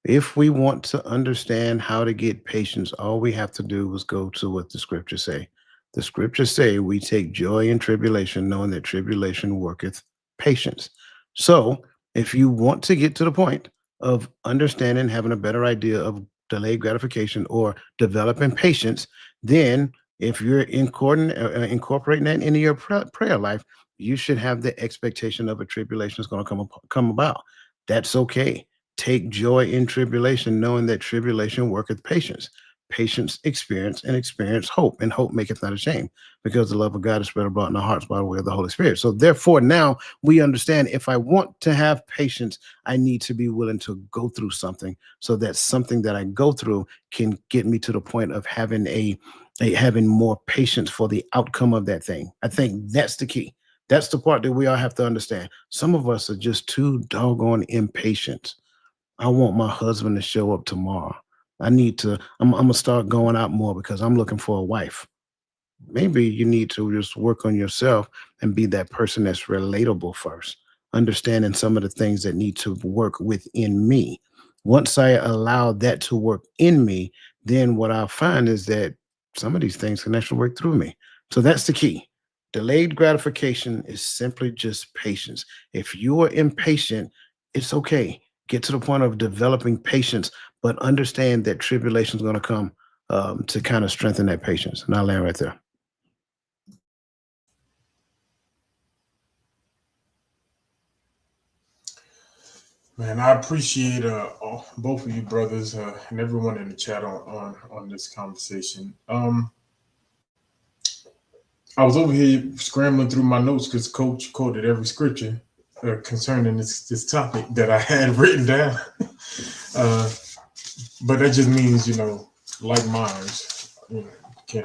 If we want to understand how to get patience, all we have to do is go to what the scriptures say. The scriptures say we take joy in tribulation, knowing that tribulation worketh patience. So if you want to get to the point of understanding, having a better idea of delayed gratification or developing patience, then if you're incorporating that into your prayer life, you should have the expectation of a tribulation is going to come about. That's okay. Take joy in tribulation, knowing that tribulation worketh patience. Patience experience and experience hope, and hope maketh not ashamed, because the love of God is spread abroad in our hearts by the way of the Holy Spirit. So therefore, now we understand if I want to have patience, I need to be willing to go through something, so that something that I go through can get me to the point of having having more patience for the outcome of that thing. I think that's the key. That's the part that we all have to understand. Some of us are just too doggone impatient. I want my husband to show up tomorrow. I'm gonna start going out more because I'm looking for a wife. Maybe you need to just work on yourself and be that person that's relatable first, understanding some of the things that need to work within me. Once I allow that to work in me, then what I'll find is that some of these things can actually work through me. So that's the key. Delayed gratification is simply just patience. If you are impatient, it's okay. Get to the point of developing patience, but understand that tribulation is going to come to kind of strengthen that patience. And I'll land right there. Man, I appreciate both of you brothers and everyone in the chat on this conversation. I was over here scrambling through my notes because Coach quoted every scripture concerning this topic that I had written down. But that just means, like minds,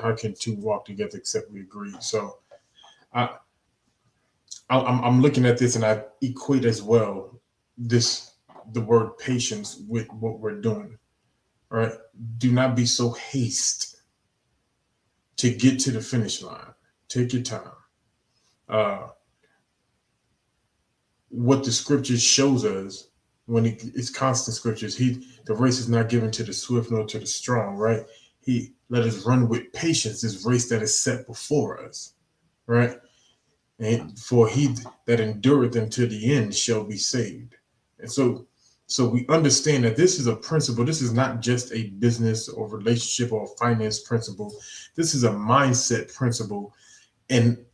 how can two walk together except we agree? So I'm looking at this and I equate as well the word patience with what we're doing. All right. Do not be so haste to get to the finish line. Take your time. What the scripture shows us when it's constant scriptures, the race is not given to the swift nor to the strong, right? He let us run with patience this race that is set before us, right? And for he that endureth until the end shall be saved. And so we understand that this is a principle. This is not just a business or relationship or finance principle. This is a mindset principle and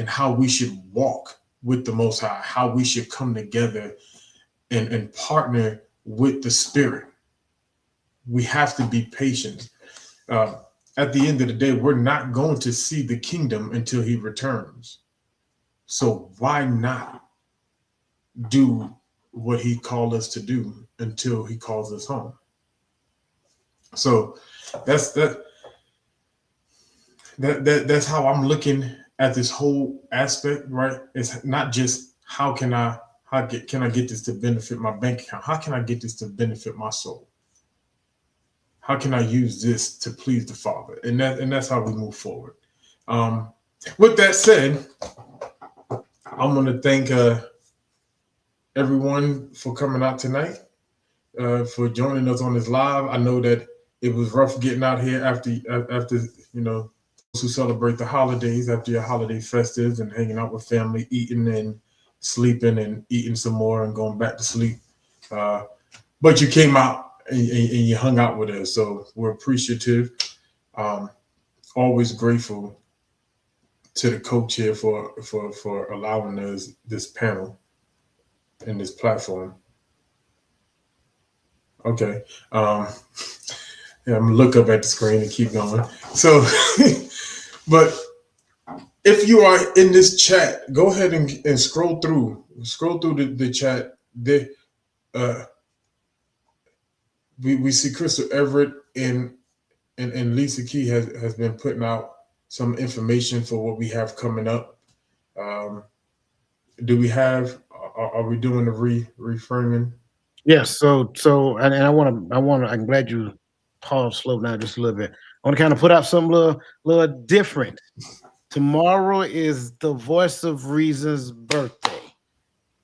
how we should walk with the Most High, how we should come together and partner with the Spirit. We have to be patient. At the end of the day, we're not going to see the kingdom until he returns. So why not do what he called us to do until he calls us home? So that's how I'm looking at this whole aspect, right? It's not just can I get this to benefit my bank account? How can I get this to benefit my soul? How can I use this to please the Father? And that's how we move forward. With that said, I'm going to thank everyone for coming out tonight, for joining us on this live. I know that it was rough getting out here after those who celebrate the holidays, after your holiday festives and hanging out with family, eating and sleeping and eating some more and going back to sleep. But you came out and you hung out with us, so we're appreciative. Always grateful to the coach here for allowing us this panel and this platform. Okay. Yeah, I'm gonna look up at the screen and keep going. So, but if you are in this chat, go ahead and scroll through the chat. We see Crystal Everett and Lisa Key has been putting out some information for what we have coming up. Do we have? Are we doing the reframing? Yes. So, and I'm glad you paused, slow down just a little bit. I want to kind of put out something little different. Tomorrow is the Voice of Reason's birthday,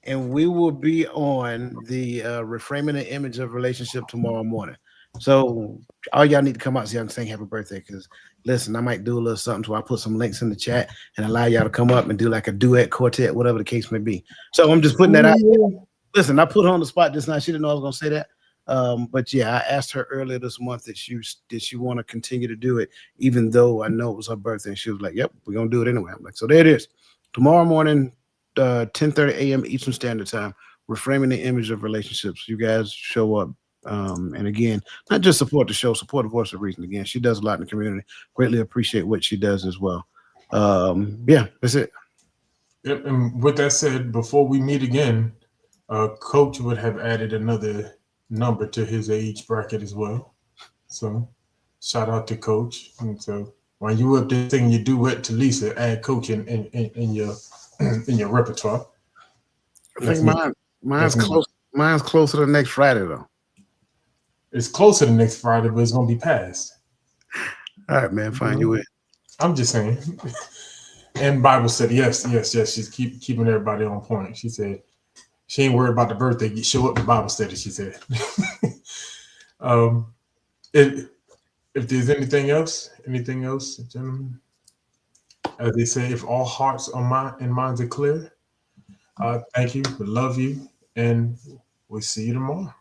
and we will be on the reframing the image of relationship tomorrow morning. So all y'all need to come out so y'all can sing happy birthday. Because listen, I might do a little something. So I put some links in the chat and allow y'all to come up and do like a duet, quartet, whatever the case may be. So I'm just putting that out. Listen, I put her on the spot just now. She didn't know I was going to say that. But yeah, I asked her earlier this month that she want to continue to do it, even though I know it was her birthday. And she was like, "Yep, we're gonna do it anyway." I'm like, "So there it is, tomorrow morning, 10:30 a.m. Eastern Standard Time, reframing the image of relationships." You guys show up, and again, not just support the show, support the Voice of Reason. Again, she does a lot in the community. Greatly appreciate what she does as well. Yeah, that's it. Yep. And with that said, before we meet again, Coach would have added another number to his age bracket as well. So shout out to Coach. And so when you up there singing your duet to Lisa, add Coach in your repertoire. I think mine's close. Mine's closer to next Friday though. It's closer to next Friday, but it's gonna be past. All right, man. Fine, you in. I'm just saying. And Bible study, yes. She's keeping everybody on point. She said she ain't worried about the birthday. You show up to Bible study, she said. If there's anything else, gentlemen, as they say, if all hearts and minds are clear, thank you. We love you, and we'll see you tomorrow.